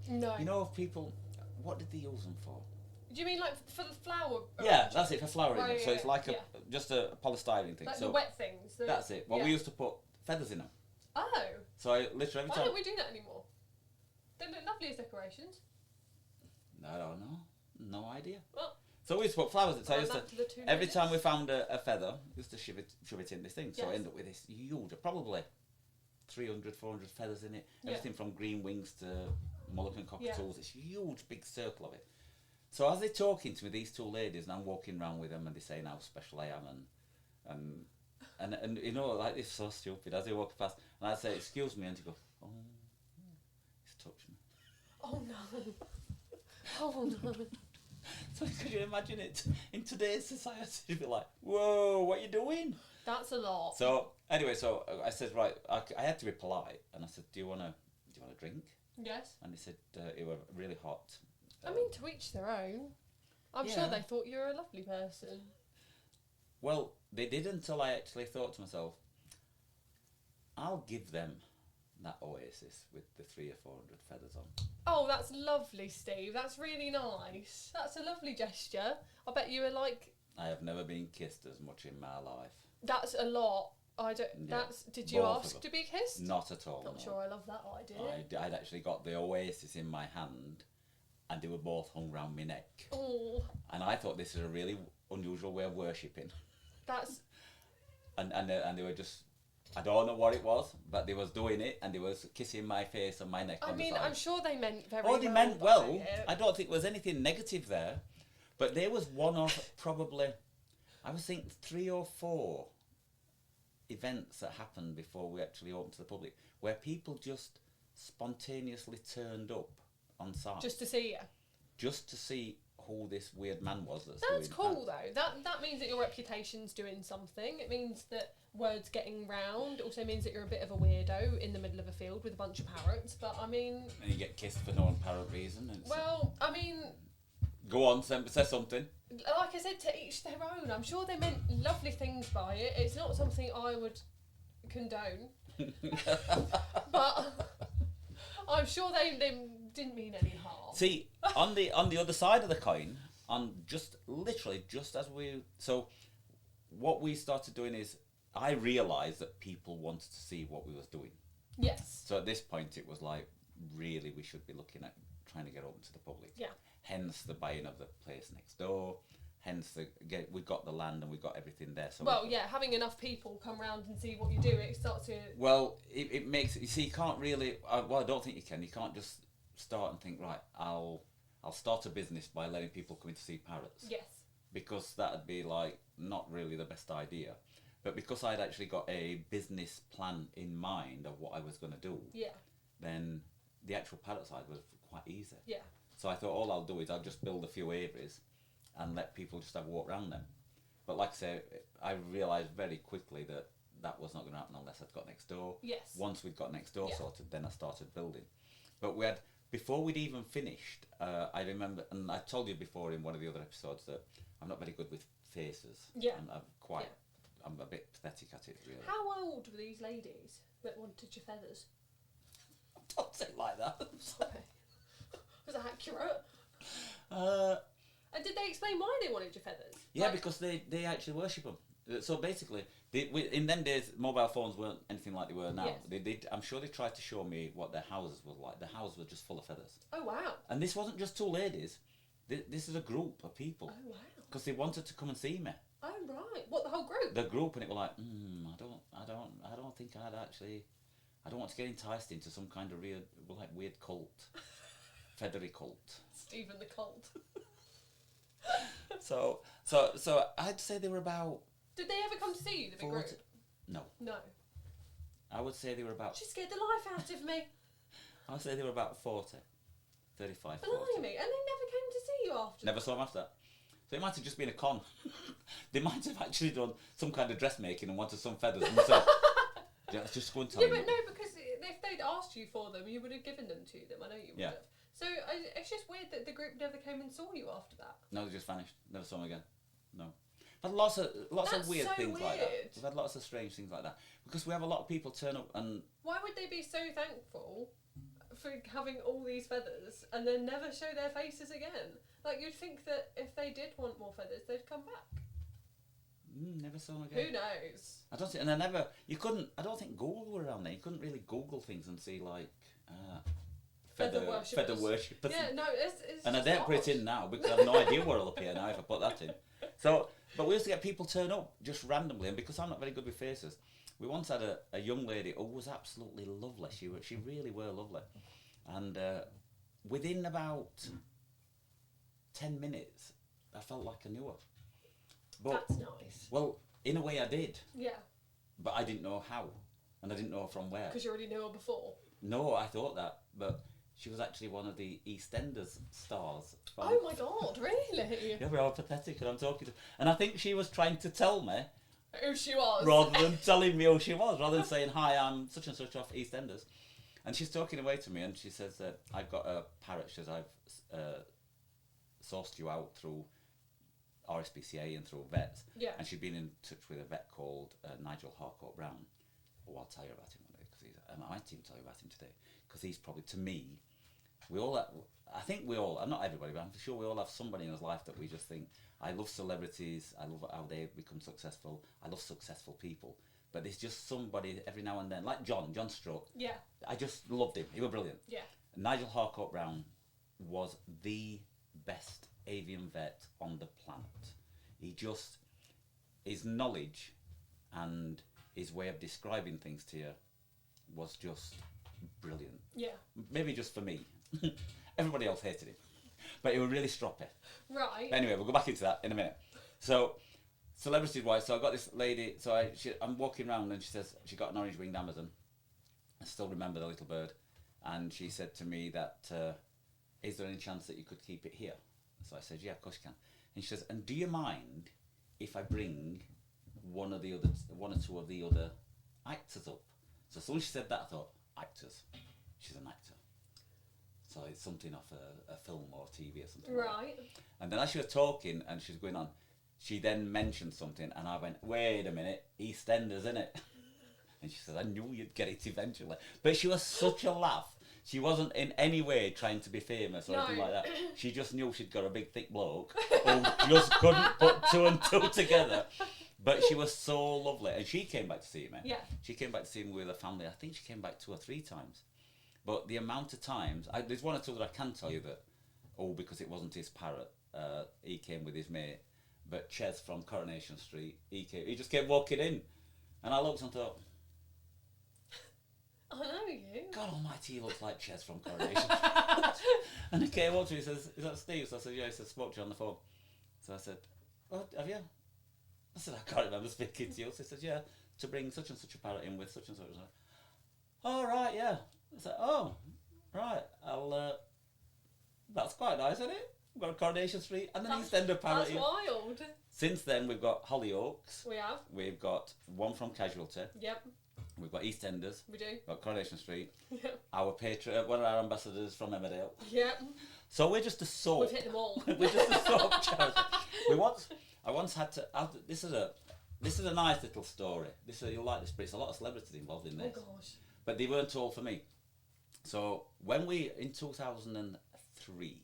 No. You know, if people, what did they use them for? Do you mean like for the flower? Yeah, that's it, for flowering. Right, so it's like yeah. just a polystyrene thing. Like so the wet things. that's it. Well, we used to put feathers in them. Oh. So I literally every Why time... don't we do that anymore? They look lovely as decorations. I don't know. No idea. Well, so we used to put flowers in. So every ladies. time we found a feather, we used to shove it in this thing. So Yes. I ended up with this huge, probably 300, 400 feathers in it. Yeah. Everything from green wings to mulligan cockatoos. Yeah. This huge, big circle of it. So as they're talking to me, these 2 ladies, and I'm walking around with them, and they're saying how special I am, and you know, like, it's so stupid. As they walk past, and I say, excuse me, and she goes, oh, he's touched me. Oh no. Oh no. So could you imagine it in today's society? You'd be like, whoa, what are you doing? That's a lot. So anyway, so I said, right, I had to be polite, and I said, do you want a drink? Yes. And they said it was really hot. I mean, to each their own. I'm sure they thought you were a lovely person. Well, they did until I actually thought to myself, I'll give them that oasis with the 300 or 400 feathers on. Oh, that's lovely, Steve. That's really nice. That's a lovely gesture. I bet you were like... I have never been kissed as much in my life. That's a lot. I don't... Yeah, Did you both ask to be kissed? Not at all. Not no. sure I love that idea. I'd actually got the oasis in my hand, and they were both hung round my neck. Oh. And I thought this is a really unusual way of worshipping. That's... And they were just... I don't know what it was, but they was doing it, and they was kissing my face and my neck. I mean, I'm sure they meant very well. Oh, they meant well. I don't think there was anything negative there. But there was one of probably, I was thinking 3 or 4 events that happened before we actually opened to the public, where people just spontaneously turned up on site. Just to see you. Just to see who this weird man was. That's cool though. That means that your reputation's doing something. It means that word's getting round. It also means that you're a bit of a weirdo in the middle of a field with a bunch of parrots. But I mean... And you get kissed for no apparent reason. Well, I mean... Go on, say something. Like I said, to each their own. I'm sure they meant lovely things by it. It's not something I would condone. But I'm sure they didn't mean any harm. See, on the other side of the coin, literally just as so what we started doing is, I realised that people wanted to see what we was doing. Yes. So at this point it was like, really, we should be looking at trying to get open to the public. Yeah. Hence the buying of the place next door, hence we got the land and we got everything there. So having enough people come round and see what you do, it starts to. Well, it makes you see. You can't really. I don't think you can. You can't just start and think, right, I'll start a business by letting people come in to see parrots. Yes. Because that'd be like not really the best idea. But because I'd actually got a business plan in mind of what I was going to do, then the actual parrot side was quite easy. Yeah. So I thought all I'll do is I'll just build a few aviaries and let people just have a walk around them. But like I say, I realised very quickly that that was not going to happen unless I'd got next door. Yes. Once we'd got next door sorted, then I started building. But we had, before we'd even finished, I remember, and I told you before in one of the other episodes that I'm not very good with faces. Yeah. And I'm a bit pathetic at it, really. How old were these ladies that wanted your feathers? Don't say it like that. Sorry. Was that accurate? And did they explain why they wanted your feathers? Yeah, because they actually worship them. So basically, in them days, mobile phones weren't anything like they were now. Yes. I'm sure they tried to show me what their houses were like. The houses were just full of feathers. Oh, wow. And this wasn't just two ladies. This is a group of people. Oh, wow. Because they wanted to come and see me. Oh, right. What, the whole group? The group, and it were like, I don't think I'd actually, I don't want to get enticed into some kind of weird cult. Feathery cult. Stephen the cult. So I'd say they were about. Did they ever come to see you, the big group? No. No. I would say they were about. She scared the life out of me. I would say they were about 40. 35, 40. Blimey, and they never came to see you after Never saw them after that. So it might have just been a con. They might have actually done some kind of dressmaking and wanted some feathers and said, let's just go and tell Yeah, them. but no, because if they'd asked you for them, you would have given them to them. I know you would have. So it's just weird that the group never came and saw you after that. No, they just vanished. Never saw them again. No. We've had lots of weird things like that. We've had lots of strange things like that. Because we have a lot of people turn up and... Why would they be so thankful for having all these feathers and then never show their faces again? Like, you'd think that if they did want more feathers, they'd come back. Never saw them again. Who knows? I don't think, I don't think Google were around there. You couldn't really Google things and see, like, feather worshippers. Yeah, no, it's and I don't put it in now because I have no idea where I'll appear now if I put that in. So, but we used to get people turn up just randomly, and because I'm not very good with faces, we once had a young lady who was absolutely lovely. She really were lovely, and within about 10 minutes, I felt like I knew her. But, that's nice. Well, in a way, I did. Yeah. But I didn't know how, and I didn't know from where. Because you already knew her before. No, I thought that, but she was actually one of the EastEnders stars. Oh my God, really? Yeah, we're all pathetic, and I'm talking to... And I think she was trying to tell me... Who she was. Rather than telling me who she was, rather than saying, hi, I'm such and such off EastEnders. And she's talking away to me, and she says that I've got a parrot. She says, I've sourced you out through RSPCA and through vets. Yeah. And she'd been in touch with a vet called Nigel Harcourt Brown. Oh, I'll tell you about him one day, because I might even tell you about him today, because he's probably, to me, I think we all, not everybody, but I'm sure we all have somebody in his life that we just think, I love celebrities, I love how they become successful, I love successful people. But there's just somebody every now and then, like John Stroke. Yeah. I just loved him. He was brilliant. Yeah. Nigel Harcourt Brown was the best avian vet on the planet. His knowledge and his way of describing things to you was just brilliant. Yeah. Maybe just for me. Everybody else hated him. But he was really stroppy. Right. But anyway, we'll go back into that in a minute. So, celebrity-wise, so I got this lady, so I'm walking around and she says she got an orange-winged Amazon. I still remember the little bird. And she said to me that, is there any chance that you could keep it here? So I said, yeah, of course you can. And she says, and do you mind if I bring one or two of the other actors up? So as soon as she said that, I thought, actors. She's an actor. So it's something off a film or TV or something. Right. Like that. And then as she was talking and she was going on, she then mentioned something and I went, wait a minute, EastEnders, innit? And she said, I knew you'd get it eventually. But she was such a laugh. She wasn't in any way trying to be famous or anything like that. She just knew she'd got a big thick bloke who just couldn't put two and two together. But she was so lovely. And she came back to see me. Yeah. She came back to see me with her family. I think she came back 2 or 3 times. But the amount of times... there's one or two that I can tell you that, because it wasn't his parrot. He came with his mate. but Ches from Coronation Street, he just kept walking in. And I looked and thought, I know you. God almighty, he looks like Ches from Coronation. And he came up to me, he says, is that Steve? So I said, yeah. He said, spoke to you on the phone. So I said, oh, have you? I said, I can't remember speaking to you. So he said, yeah, to bring such and such a parrot in with such and such. Oh, right, yeah. I said, oh, right, that's quite nice, isn't it? We've got a Coronation Street and then EastEnder parrot. That's wild. Since then, we've got Hollyoaks. We have. We've got one from Casualty. Yep. We've got EastEnders. We do. We've got Coronation Street. Yep. Our patron, one of our ambassadors from Emmerdale. Yep. So we're just a soap. We've hit them all. We're just a soap charity. I once had to. This is a nice little story. You'll like this, but it's a lot of celebrities involved in this. Oh gosh. But they weren't all for me. So when we in 2003.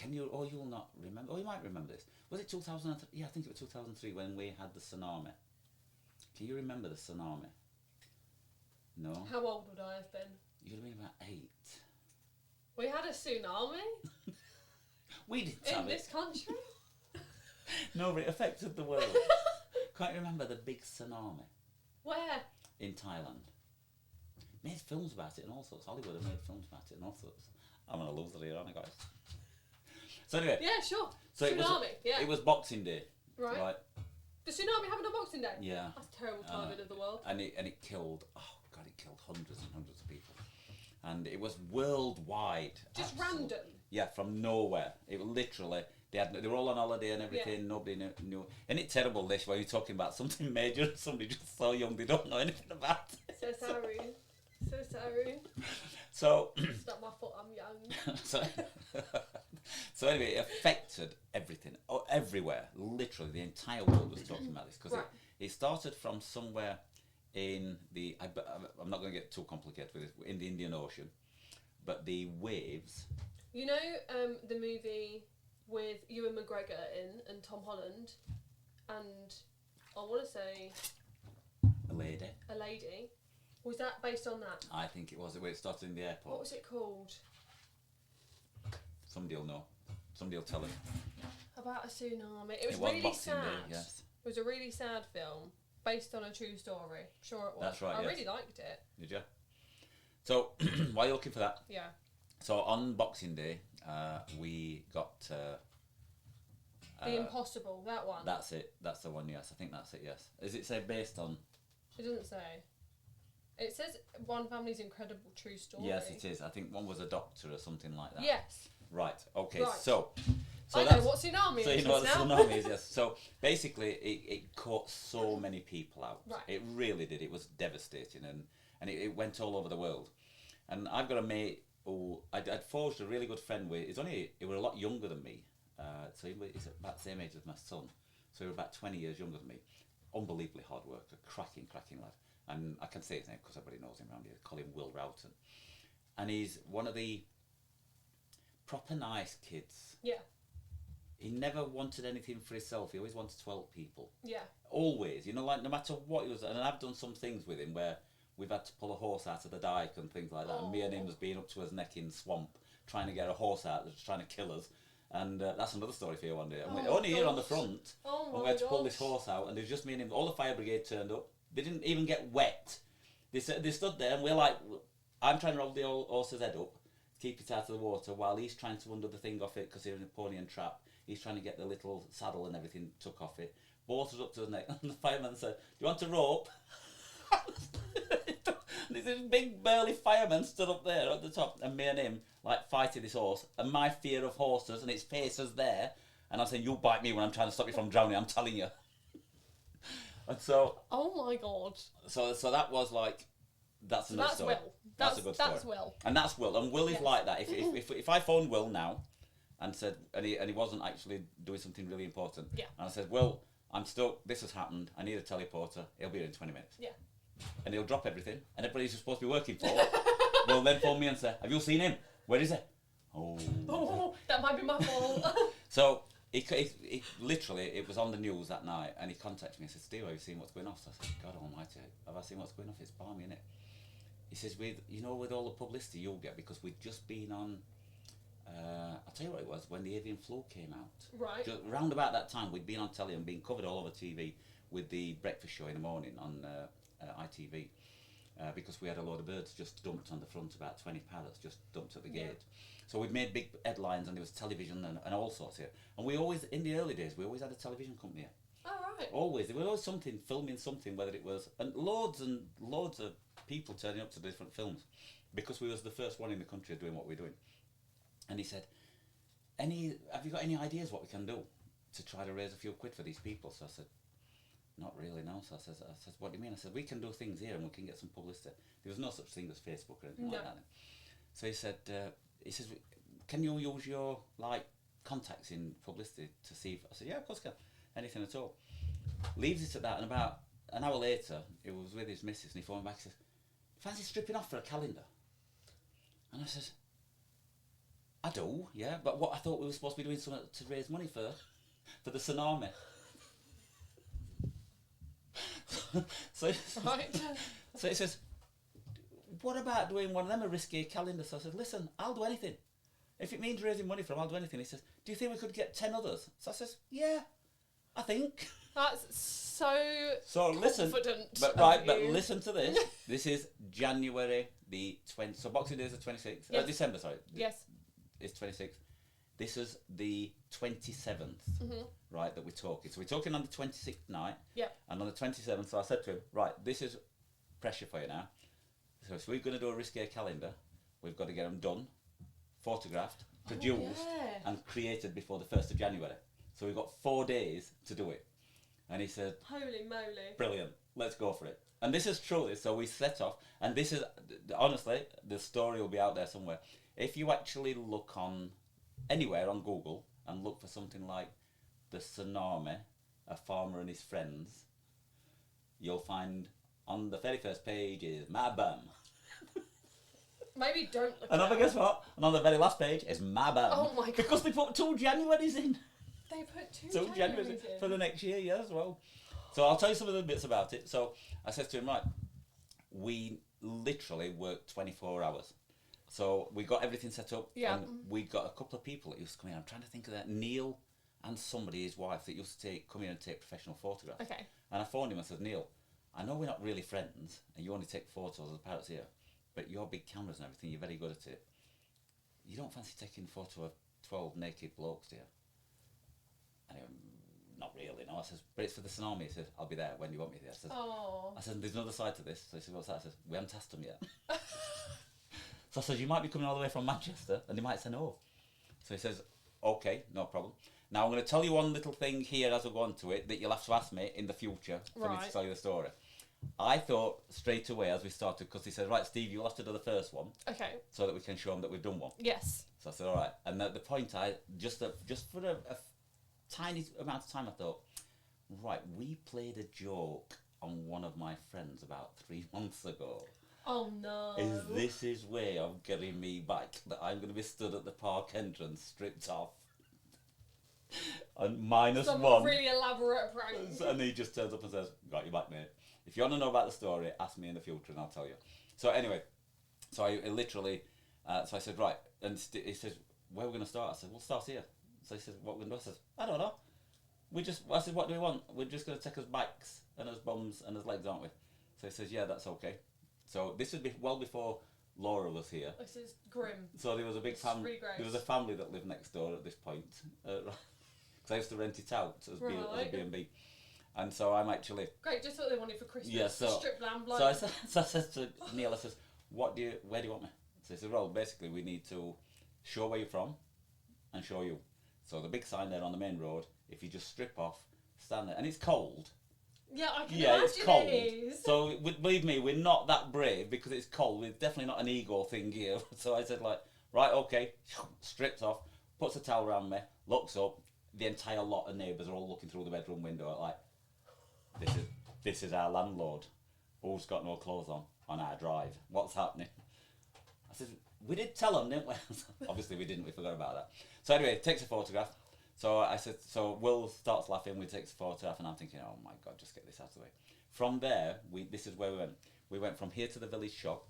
You will not remember, you might remember this. Was it 2003? Yeah, I think it was 2003 when we had the tsunami. Can you remember the tsunami? No? How old would I have been? You'd have been about 8. We had a tsunami? We didn't have in this country? No, but it affected the world. Can't you remember the big tsunami? Where? In Thailand. Made films about it and all sorts. Hollywood have made films about it and all sorts. I'm going to lose it here, aren't I, guys? So anyway. Yeah, sure. So tsunami, it was Boxing Day. Right. The tsunami happened on Boxing Day? Yeah. That's terrible timing of the world. And it killed, it killed hundreds and hundreds of people. And it was worldwide. Just random? Yeah, from nowhere. It literally, they were all on holiday and everything, yeah. Nobody knew. Isn't it terrible, this, where you're talking about something major and somebody just so young they don't know anything about it? So sorry. So sorry. So... It's not my fault, I'm young. So anyway, it affected everything, everywhere. Literally, the entire world was talking about this because it started from somewhere in the. I'm not going to get too complicated with it. In the Indian Ocean, but the waves. You know the movie with Ewan McGregor and Tom Holland, and I want to say. A lady. A lady. Was that based on that? I think it was. It started in the airport. What was it called? Somebody will know. Somebody will tell him. About a tsunami. It was really sad. Day, yes. It was a really sad film based on a true story. Sure it was. That's right. I really liked it. Did you? So while you're looking for that. Yeah. So on Boxing Day, we got. The Impossible. That one. That's it. That's the one. Yes, I think that's it. Yes. Is it say based on? It doesn't say. It says one family's incredible true story. Yes, it is. I think one was a doctor or something like that. Yes. Right. Okay. Right. So I know what tsunami is. So you know what tsunami is, yes. So basically, it caught so many people out. Right. It really did. It was devastating, and it went all over the world. And I've got a mate who I'd forged a really good friend with. He was a lot younger than me. So he's about the same age as my son. So he was about 20 years younger than me. Unbelievably hard worker, cracking lad. And I can say his name because everybody knows him around here. Call him Will Roughton. And he's one of the proper nice kids. Yeah. He never wanted anything for himself. He always wanted to help people. Yeah. Always. Like no matter what he was. And I've done some things with him where we've had to pull a horse out of the dike and things like that. And me and him was being up to his neck in swamp trying to get a horse out that's trying to kill us. And that's another story for you one day. And we're only here on the front. And we had to pull this horse out. And it was just me and him. All the fire brigade turned up. They didn't even get wet. They stood there and we're like, I'm trying to roll the old horse's head up, keep it out of the water, while he's trying to undo the thing off it because he was in a pony and trap. He's trying to get the little saddle and everything took off it. Bolted up to his neck. And the fireman said, do you want a rope? This big burly fireman stood up there at the top and me and him like fighting this horse. And my fear of horses and its face is there. And I'm saying, you bite me when I'm trying to stop you from drowning, I'm telling you. And so, oh my god! So that was like, that's another story. Will. That's a good story. That's Will. And that's Will. And Will is like that. If I phoned Will now, and said, and he wasn't actually doing something really important, yeah. And I said, Will, I'm stuck. This has happened. I need a teleporter. He'll be here in 20 minutes. Yeah. And he'll drop everything, and everybody he's supposed to be working for will then phone me and say, have you seen him? Where is he? Oh, that might be my fault. So. He literally, it was on the news that night, and he contacted me and said, Steve, have you seen what's going off? So I said, God almighty, have I seen what's going off? It's balmy, innit? He says, with all the publicity you'll get, because we'd just been on I'll tell you what it was, when the avian flu came out. Right. Just round about that time, we'd been on telly and been covered all over TV with the breakfast show in the morning on ITV. Because we had a load of birds just dumped on the front, about 20 parrots just dumped at the gate. So we'd made big headlines, and there was television and all sorts here. And we always, in the early days, we always had a television company here. Oh, right. Always. There was always something, filming something, whether it was... And loads of people turning up to different films, because we was the first one in the country doing what we're doing. And he said, have you got any ideas what we can do to try to raise a few quid for these people? So I said, not really, no. So I said, what do you mean? I said, we can do things here and we can get some publicity. There was no such thing as Facebook or anything like that. So he said, can you use your contacts in publicity to see if... I said, yeah, of course I can. Anything at all. Leaves it at that, and about an hour later, he was with his missus, and he phoned back and says, fancy stripping off for a calendar? And I said, I do, yeah, but what I thought we were supposed to be doing something to raise money for the tsunami. So he says, what about doing one of them, a risky calendar? So I said, listen, I'll do anything. If it means raising money for them, I'll do anything. He says, do you think we could get 10 others? So I says, yeah, I think. That's so listen, confident. But listen to this. This is January the 20th. So Boxing Day is the 26th. Yes. December, sorry. Yes. It's 26th. This is the 27th, right, that we're talking. So we're talking on the 26th night. Yeah. And on the 27th, so I said to him, right, this is pressure for you now. So if we're going to do a risque calendar, we've got to get them done, photographed, produced, and created before the 1st of January. So we've got 4 days to do it. And he said, holy moly. Brilliant, let's go for it. And this is truly, so we set off, and this is, honestly, the story will be out there somewhere. If you actually look on anywhere on Google and look for something like the tsunami, a farmer and his friends, you'll find on the very first page is my bum. Maybe don't look And at guess what? And on the very last page is my bum. Oh my God. Because they put 2 Januaries in. They put 2 Januaries in for the next year, yeah, as well. So I'll tell you some of the bits about it. So I said to him, right, we literally worked 24 hours. So we got everything set up, and we got a couple of people that used to come in. I'm trying to think of that. Neil and somebody, his wife, that used to come in and take professional photographs. Okay. And I phoned him and said, Neil, I know we're not really friends, and you only take photos of the parrots here, but your big cameras and everything, you're very good at it. You don't fancy taking a photo of 12 naked blokes, do you? And he went, not really, no. I says, but it's for the tsunami. He said, I'll be there when you want me there. I said, there's another side to this. So he said, what's that? I said, we haven't asked them yet. So I said, you might be coming all the way from Manchester, and they might say no. So he says, okay, no problem. Now I'm going to tell you one little thing here as we go on to it that you'll have to ask me in the future for me to tell you the story. I thought straight away as we started, because he said, right, Steve, you'll have to do the first one. Okay. So that we can show them that we've done one. Yes. So I said, all right. And at the point, just for a tiny amount of time, I thought, right, we played a joke on one of my friends about 3 months ago. Oh no. Is this his way of getting me back? That I'm going to be stood at the park entrance, stripped off, and minus Some one. really elaborate prank. And he just turns up and says, got you back, mate. If you want to know about the story, ask me in the future and I'll tell you. So anyway, so I literally, so I said, right. And he says, where are we going to start? I said, we'll start here. So he says, what are we going to do? I said, I don't know. I said, what do we want? We're just going to take us backs and us bums and us legs, aren't we? So he says, yeah, that's okay. So this would be well before Laura was here. This is grim. So there was a big family. Really there was a family that lived next door at this point. Because I used to rent it out as a B&B. And so I'm actually... Great, just what they wanted for Christmas. Yeah, so... Strip lamb, so I said to Neil, I says, where do you want me? So he said, well, basically we need to show where you're from and show you. So the big sign there on the main road, if you just strip off, stand there. And it's cold. Yeah, I can imagine it's cold. It is. So believe me, we're not that brave because it's cold. We're definitely not an ego thing here. So I said right, okay, strips off, puts a towel around me, looks up. The entire lot of neighbours are all looking through the bedroom window this is our landlord who's got no clothes on our drive. What's happening? I said, we did tell them, didn't we? Obviously we didn't, we forgot about that. So anyway, takes a photograph. So I said, so Will starts laughing, we take a photograph, and I'm thinking, oh my God, just get this out of the way. From there, this is where we went. We went from here to the village shop,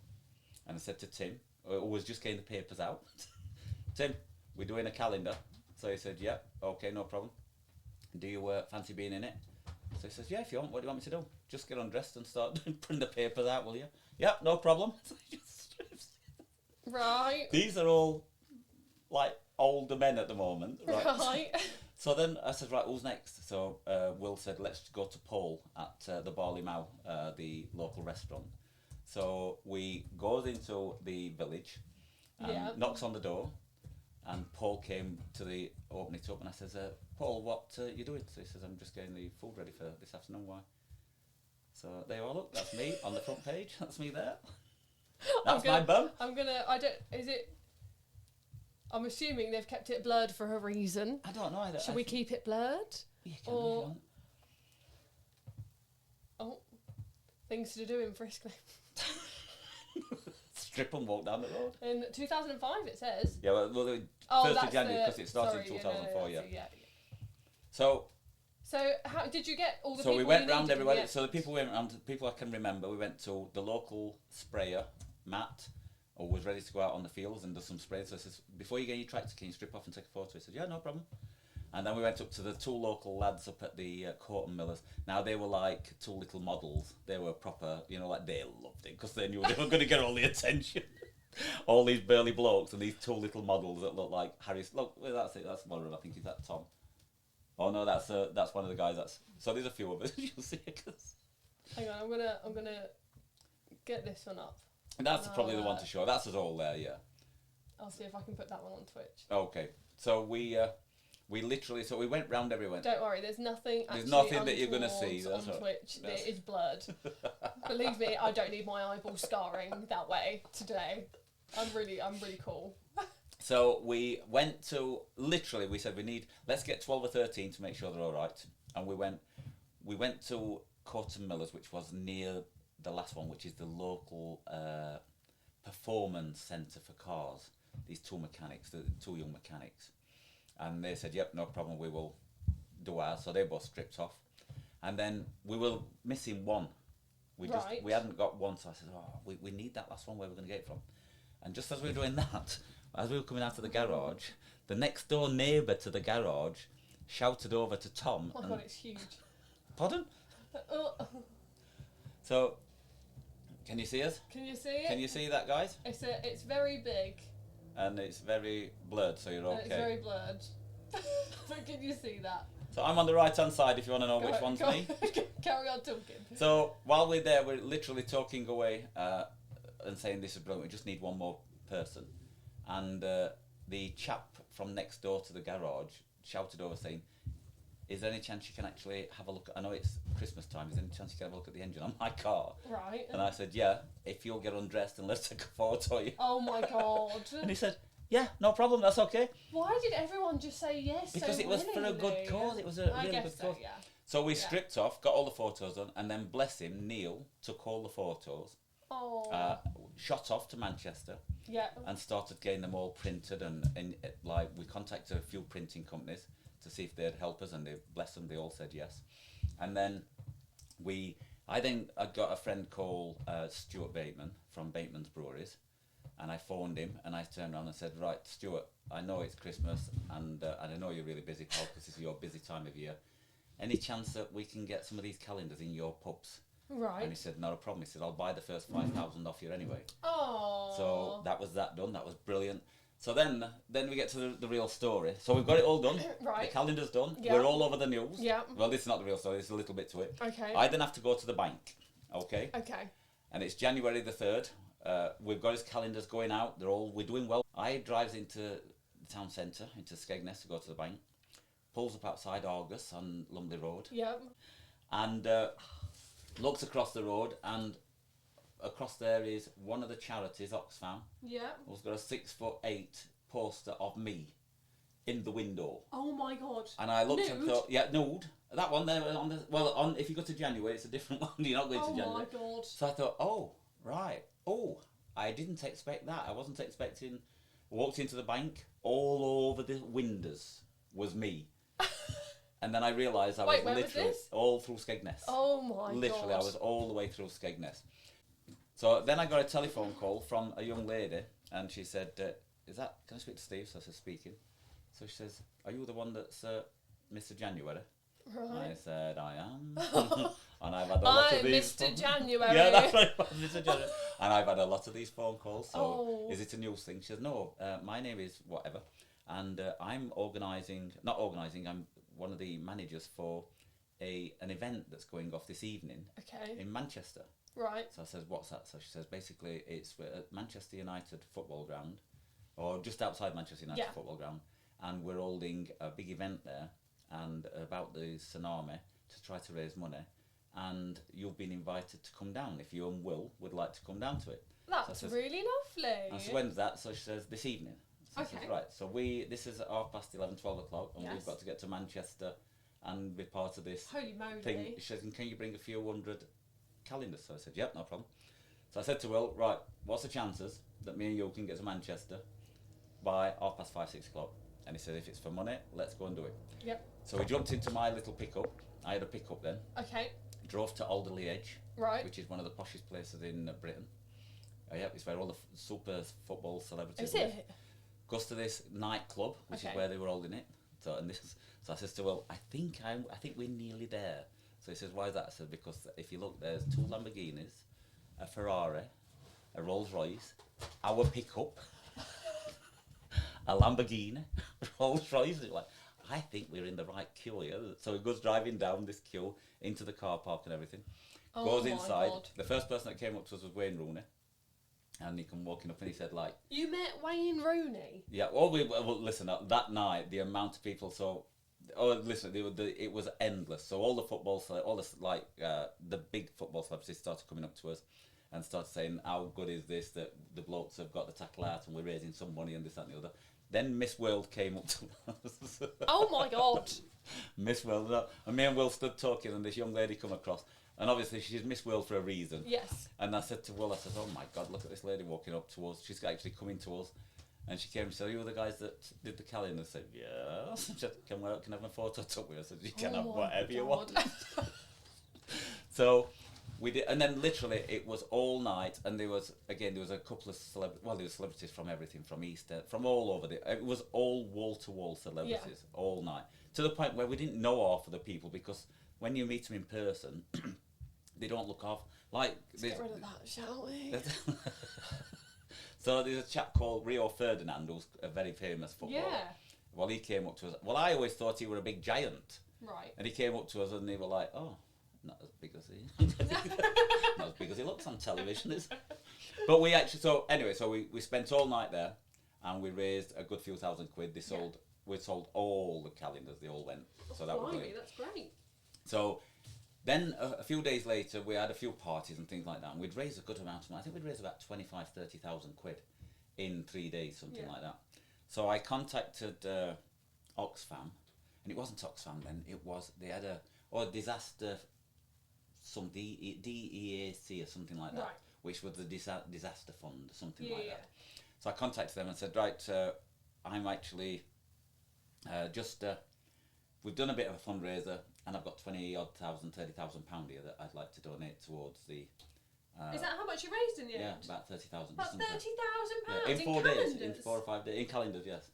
and I said to Tim, who was just getting the papers out, Tim, we're doing a calendar. So he said, yep, okay, no problem. Do you fancy being in it? So he says, yeah, if you want. What do you want me to do? Just get undressed and start putting the papers out, will you? Yep, no problem. Right. These are all like older men at the moment, right? Right. So then I said, right, who's next? So Will said, let's go to Paul at the Barley Mow, the local restaurant. So we goes into the village and knocks on the door, and Paul came to open it up, and I says, Paul, what you doing? So he says, I'm just getting the food ready for this afternoon. Why? So there you are, look, that's me on the front page. That's me there. That's my bum. I'm assuming they've kept it blurred for a reason. I don't know either. Should we keep it blurred? Yeah, can or... Oh, things to do in Frisco. Strip and walk down the road. In 2005 it says. Yeah, well 1st of January, because it started in 2004, yeah. So how did you get all the so people? So we went round everybody. So the people went round, people I can remember, we went to the local sprayer, Matt, who was ready to go out on the fields and do some sprays. So I says, before you get your tractor, can you strip off and take a photo? He said, yeah, no problem. And then we went up to the two local lads up at the Corton Millers. Now they were like two little models. They were proper, you know, like they loved it because they knew they were going to get all the attention. All these burly blokes and these two little models that look like Harry. Look, well, that's it. That's one of them. I think is that Tom. Oh no, that's one of the guys. So there's a few of us. You'll see it. Hang on, I'm gonna get this one up. And that's probably the one to show. That's us all there, yeah. I'll see if I can put that one on Twitch. Okay, so we literally, so we went round everywhere. Don't worry, there's nothing. There's nothing that you're gonna see on Twitch. It is blurred. Believe me, I don't need my eyeball scarring that way today. I'm really cool. So we went to literally. We said let's get 12 or 13 to make sure they're all right, and we went to Corton Millers, which was near the last one, which is the local performance centre for cars. These two young mechanics, and they said, "Yep, no problem. We will do ours." So they both stripped off, and then we were missing one. We hadn't got one, so I said, "Oh, we need that last one. Where we're going to get it from?" And just as we were doing that, as we were coming out of the garage, the next door neighbour to the garage shouted over to Tom. Oh my God, it's huge. Pardon? So. Can you see us? Can you see it? Can you see that, guys? It's very big. And it's very blurred, so you're okay. It's very blurred. But can you see that? So I'm on the right-hand side if you want to know which one's me. Carry on talking. So while we're there, we're literally talking away and saying this is brilliant. We just need one more person. And the chap from next door to the garage shouted over saying, is there any chance you can actually have a look? I know it's Christmas time. Is there any chance you can have a look at the engine on my car? Right. And I said, yeah, if you'll get undressed and let's take a photo of you. Oh my God. And he said, yeah, no problem, that's okay. Why did everyone just say yes? Because it was for a good cause. It was a really good cause. Yeah. So we stripped off, got all the photos done, and then bless him, Neil took all the photos. Oh. Shot off to Manchester. Yeah. And started getting them all printed, and like we contacted a few printing companies to see if they'd help us, and bless them, they all said yes. And then I got a friend called Stuart Bateman from Bateman's Breweries, and I phoned him and I turned around and said, right, Stuart, I know it's Christmas and I know you're really busy, pal, because this is your busy time of year. Any chance that we can get some of these calendars in your pubs? Right. And he said, not a problem. He said, I'll buy the first 5,000 off you anyway. Oh. So that was that done. That was brilliant. So then we get to the real story. So we've got it all done. Right. The calendar's done. Yeah. We're all over the news. Yeah. Well, this is not the real story. There's a little bit to it. Okay. I then have to go to the bank. Okay. Okay. And it's January the 3rd. We've got his calendars going out. We're doing well. I drives into the town centre, into Skegness to go to the bank. Pulls up outside Argus on Lumley Road. Yeah. And looks across the road, and across there is one of the charities, Oxfam. Yeah. Who's got a 6'8" poster of me in the window. Oh my God. And I looked and Nude? thought, yeah, nude. That one there if you go to January, it's a different one. You're not going to January. Oh my God. So I thought, oh, right. Oh, I didn't expect that. I wasn't expecting. Walked into the bank, all over the windows was me. And then I realised I was literally all through Skegness. Oh my God. Literally, I was all the way through Skegness. So then I got a telephone call from a young lady, and she said, can I speak to Steve? So I said, speaking. So she says, are you the one that's Mr. January? Right. I said, I am. And I've had a lot of these. Mr. January. Yeah, that's right, Mr. January. And I've had a lot of these phone calls. So is it a news thing? She says, no, my name is whatever. And I'm I'm one of the managers for an event that's going off this evening in Manchester. Right. So I says, what's that? So she says, basically, it's at Manchester United football ground, or just outside Manchester United football ground, and we're holding a big event there, and about the tsunami to try to raise money, and you've been invited to come down if you and Will would like to come down to it. That's really lovely. And so when's that? So she says, this evening. So says, right, so this is at 11:30, 12 o'clock, and we've got to get to Manchester and be part of this Holy moly. thing. She says, can you bring a few hundred calendars? So I said, yep, no problem. So I said to Will, right, what's the chances that me and you can get to Manchester by 5:30, 6 o'clock? And he said, if it's for money, let's go and do it. Yep. So we jumped into my little pickup. I had a pickup then. Okay. Drove to Alderley Edge, right, which is one of the poshest places in Britain. Yeah, it's where all the super football celebrities Is live. it? Goes to this nightclub, which is where they were holding it. So I says to Will, I think we're nearly there. So he says, why is that? I said, because if you look, there's 2 Lamborghinis, a Ferrari, a Rolls Royce, our pickup, a Lamborghini, Rolls Royce. Like, I think we're in the right queue here. So he goes driving down this queue into the car park and everything. Goes inside. God. The first person that came up to us was Wayne Rooney. And he come walking up and he said, like... You met Wayne Rooney? Yeah, well, listen, that night, the amount of people, it was endless. So all the the big football celebrities started coming up to us and started saying, how good is this, that the blokes have got the tackle out and we're raising some money and this, that and the other. Then Miss World came up to us. Oh my God. Miss World, and me and Will stood talking and this young lady come across. And obviously she's Miss World for a reason. Yes. And I said to Will, oh my God, look at this lady walking up to us. She's actually coming to us. And she came and said, you were the guys that did the calendar? I said, yeah. She said, can I have a photo took with us? I said, you can have whatever you want. So we did, and then literally it was all night, and there was a couple of there were celebrities from everything, from Easter, from all over. It was all wall-to-wall celebrities, all night. To the point where we didn't know half of the people, because when you meet them in person, they don't look off. Like, let's get rid of that, shall we? So there's a chap called Rio Ferdinand, who's a very famous footballer. Yeah. Well, he came up to us. Well, I always thought he were a big giant. Right. And he came up to us and they were like, oh, not as big as he not as big as he looks on television, is. But we actually, so we spent all night there and we raised a good few thousand quid. We sold all the calendars, they all went. So that was great. That's great. So then a few days later, we had a few parties and things like that, and we'd raised a good amount of money. I think we'd raised about 30,000 quid in 3 days, something like that. So I contacted Oxfam, and it wasn't Oxfam then, they had a disaster, some DEAC or something like that, which was the disaster fund, something like that. So I contacted them and said, right, I'm actually we've done a bit of a fundraiser, and I've got 30,000 pound here that I'd like to donate towards the. Is that how much you raised in the end? Yeah, about 30,000. About £30,000 in 4 calendars? days, in 4 or 5 days, in calendars, yes.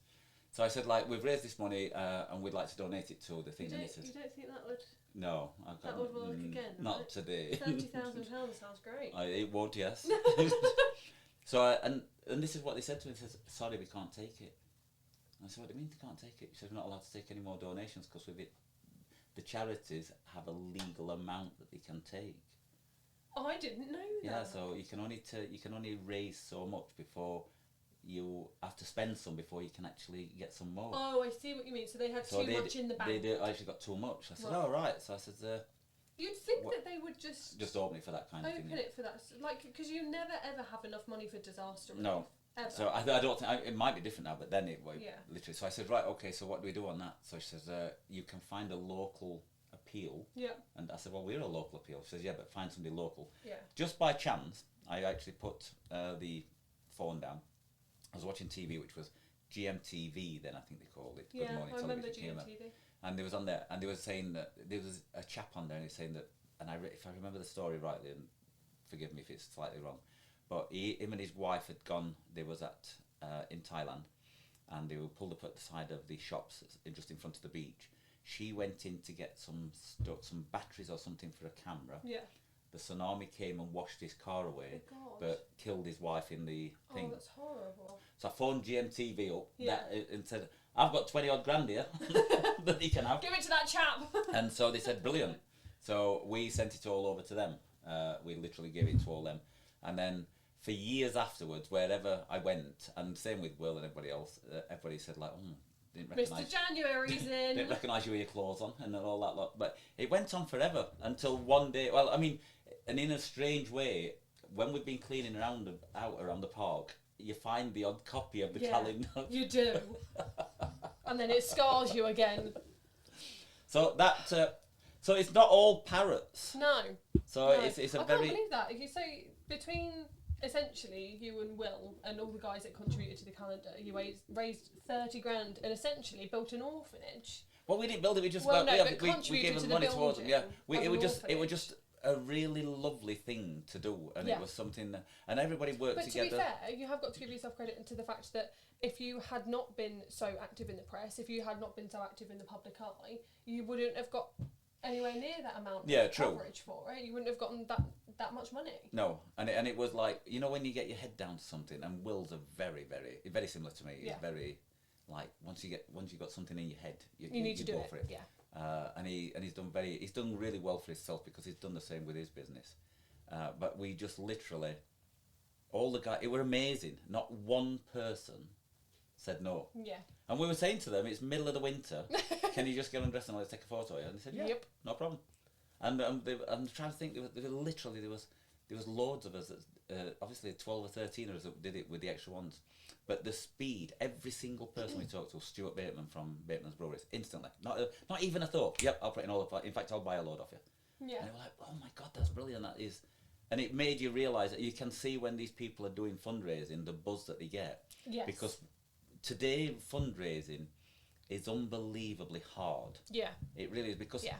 So I said, we've raised this money, and we'd like to donate it to the thing. You don't think that would? No, that would work again. Not today. £30,000 sounds great. It would, yes. So and this is what they said to me. They said, sorry, we can't take it. And I said, what do you mean they can't take it? She said, we're not allowed to take any more donations because the charities have a legal amount that they can take. Oh, I didn't know that. Yeah, so you can only raise so much before you have to spend some before you can actually get some more. Oh, I see what you mean. So they had too much in the bank. They actually got too much. I said, oh, right. So I said, you'd think that they would just open it for that kind of thing. Open it for that, because you never ever have enough money for disaster relief. No. Ever. So I don't think it might be different now, but then literally. So I said, right, okay. So what do we do on that? So she says, you can find a local appeal. Yeah. And I said, well, we're a local appeal. She says, yeah, but find somebody local. Yeah. Just by chance, I actually put the phone down. I was watching TV, which was GMTV then, I think they called it. Yeah, Good Morning I remember Television. GMTV. And they was on there, and they were saying that there was a chap on there, and he was saying that, and if I remember the story rightly, and forgive me if it's slightly wrong, but him and his wife had gone. They was at in Thailand, and they were pulled up at the side of the shops just in front of the beach. She went in to get some batteries or something for a camera. Yeah. The tsunami came and washed his car away, but killed his wife in the thing. Oh, that's horrible. So I phoned GMTV up and said, I've got 20 odd grand here that you can have. Give it to that chap. And so they said, brilliant. So we sent it all over to them. We literally gave it to all them. And then for years afterwards, wherever I went, and same with Will and everybody else, everybody said like, didn't recognise Mr. January's in. Didn't recognise you with your clothes on and all that lot. But it went on forever until one day, well, I mean, and in a strange way, when we've been cleaning out around the park, you find the odd copy of the calendar. You do. And then it scars you again. So that, so it's not all parrots. No. So no. It's a I can't believe that. If you say between essentially you and Will and all the guys that contributed to the calendar, you raised 30 grand and essentially built an orphanage. Well, we didn't build it. We just we gave them money towards them. Yeah, it was just a really lovely thing to do, and it was something that, and everybody worked together. But to be fair, you have got to give yourself credit to the fact that if you had not been so active in the press, if you had not been so active in the public eye, you wouldn't have got anywhere near that amount of coverage for it. You wouldn't have gotten that much money. No, and it was like, you know, when you get your head down to something, and Will's are very similar to me. He's very like once you got something in your head, you need to go for it. Yeah. And he's done really well for himself because he's done the same with his business. But we just literally, all the guys, it were amazing. Not one person said no. Yeah. And we were saying to them, it's middle of the winter. Can you just get undressed and let's take a photo? And they said, yeah, no problem. And I'm trying to think. There was loads of us. Obviously, 12 or 13 of us that did it with the extra ones. But the speed, every single person we talked to, Stuart Bateman from Bateman's Breweries, instantly. Not even a thought. Yep, I'll put in all of. In fact, I'll buy a load off you. Yeah. And they were like, oh my God, that's brilliant. That is. And it made you realise that you can see when these people are doing fundraising, the buzz that they get. Yes. Because today, fundraising is unbelievably hard. Yeah. It really is because... Yeah.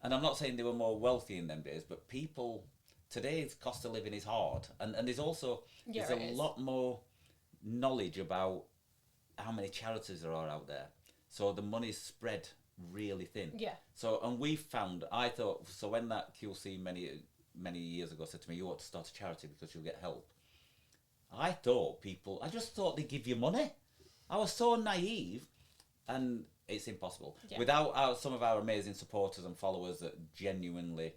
And I'm not saying they were more wealthy in them days, but people... Today's cost of living is hard. And there's also... there's a lot more knowledge about how many charities there are out there. So the money's spread really thin. Yeah. So, and we found... I thought... So when that QC many years ago said to me, you ought to start a charity because you'll get help. I just thought they'd give you money. I was so naive, and it's impossible. Yeah. Without some of our amazing supporters and followers that genuinely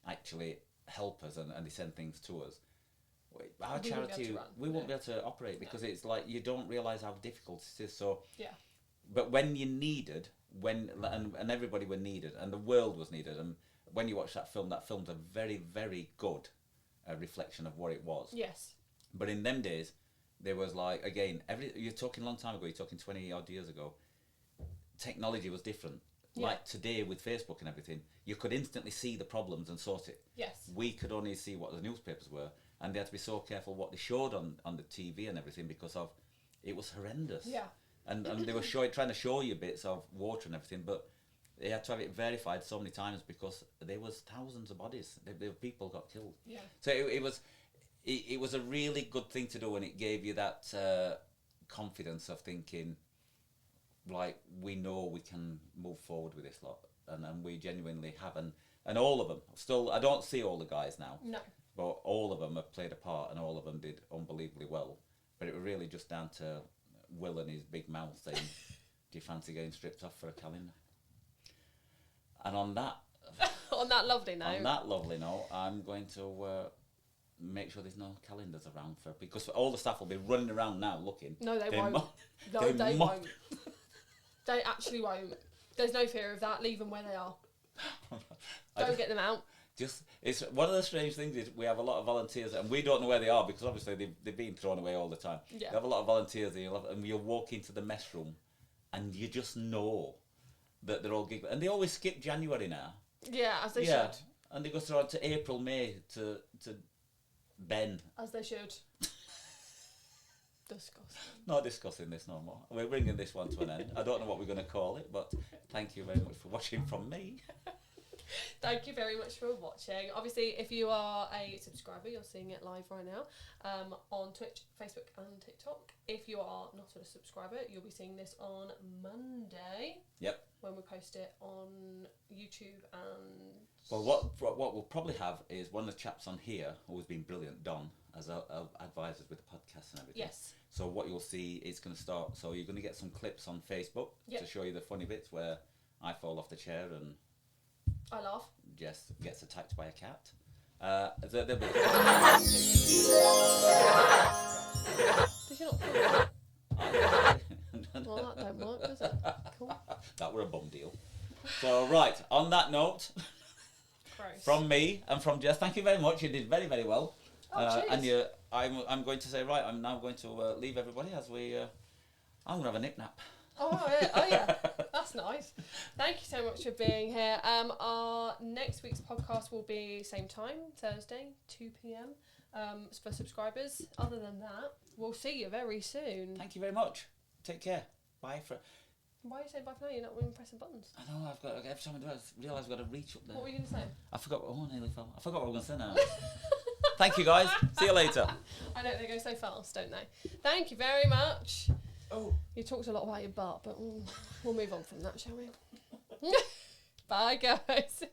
actually help us and they send things to us, our charity, we won't be able to operate because it's like you don't realise how difficult it is. So, but when you needed, and everybody were needed, and the world was needed, and when you watch that film's a very, very good reflection of what it was. Yes. But in them days, there was like, again, you're talking a long time ago, you're talking 20 odd years ago, technology was different. Yeah. Like today with Facebook and everything, you could instantly see the problems and sort it. Yes. We could only see what the newspapers were, and they had to be so careful what they showed on the TV and everything because of, it was horrendous. Yeah. And they were trying to show you bits of water and everything, but they had to have it verified so many times because there was thousands of bodies. People got killed. Yeah. So it was a really good thing to do, and it gave you that confidence of thinking, like, we know we can move forward with this lot, and we genuinely have, and all of them, still, I don't see all the guys now, no, but all of them have played a part, and all of them did unbelievably well, but it was really just down to Will and his big mouth saying, do you fancy getting stripped off for a calendar? And on that... on that lovely note, I'm going to... make sure there's no calendars around because all the staff will be running around now looking. No, they won't. They won't. They actually won't. There's no fear of that. Leave them where they are. Don't get them out. It's one of the strange things is we have a lot of volunteers and we don't know where they are because obviously they've been thrown away all the time. Yeah. We have a lot of volunteers and you'll walk into the mess room and you just know that they're all giggling. And they always skip January now. Yeah, as they should. And they go through to April, May to Ben. As they should. Disgusting. Not discussing this no more. We're bringing this one to an end. I don't know what we're going to call it, but thank you very much for watching from me. Thank you very much for watching. Obviously, if you are a subscriber, you're seeing it live right now on Twitch, Facebook and TikTok. If you are not a subscriber, you'll be seeing this on Monday. Yep. When we post it on YouTube and... Well, what we'll probably have is one of the chaps on here, who's been brilliant, Don, as our advisors with the podcast and everything. Yes. So what you'll see is going to start... So you're going to get some clips on Facebook to show you the funny bits where I fall off the chair and... I laugh. Jess gets attacked by a cat. There'll be... Did you not feel well, that don't work, does it? Cool. That were a bum deal. So, right, on that note, from me and from Jess, thank you very much. You did very, very well. And I'm going to say, right, I'm now going to leave everybody as we... I'm going to have a nip nap. Oh yeah, that's nice. Thank you so much for being here. Our next week's podcast will be same time, Thursday, 2 p.m. For subscribers. Other than that, we'll see you very soon. Thank you very much. Take care. Bye for... Why are you saying bye for now? You're not even pressing buttons. I know, I've got... Every time I do it, I realise I've got to reach up there. What were you going to say? I forgot... Oh, I nearly fell. I forgot what I was going to say now. Thank you, guys. See you later. I know, they go so fast, don't they? Thank you very much. Oh. You talked a lot about your butt, but we'll move on from that, shall we? Bye, guys.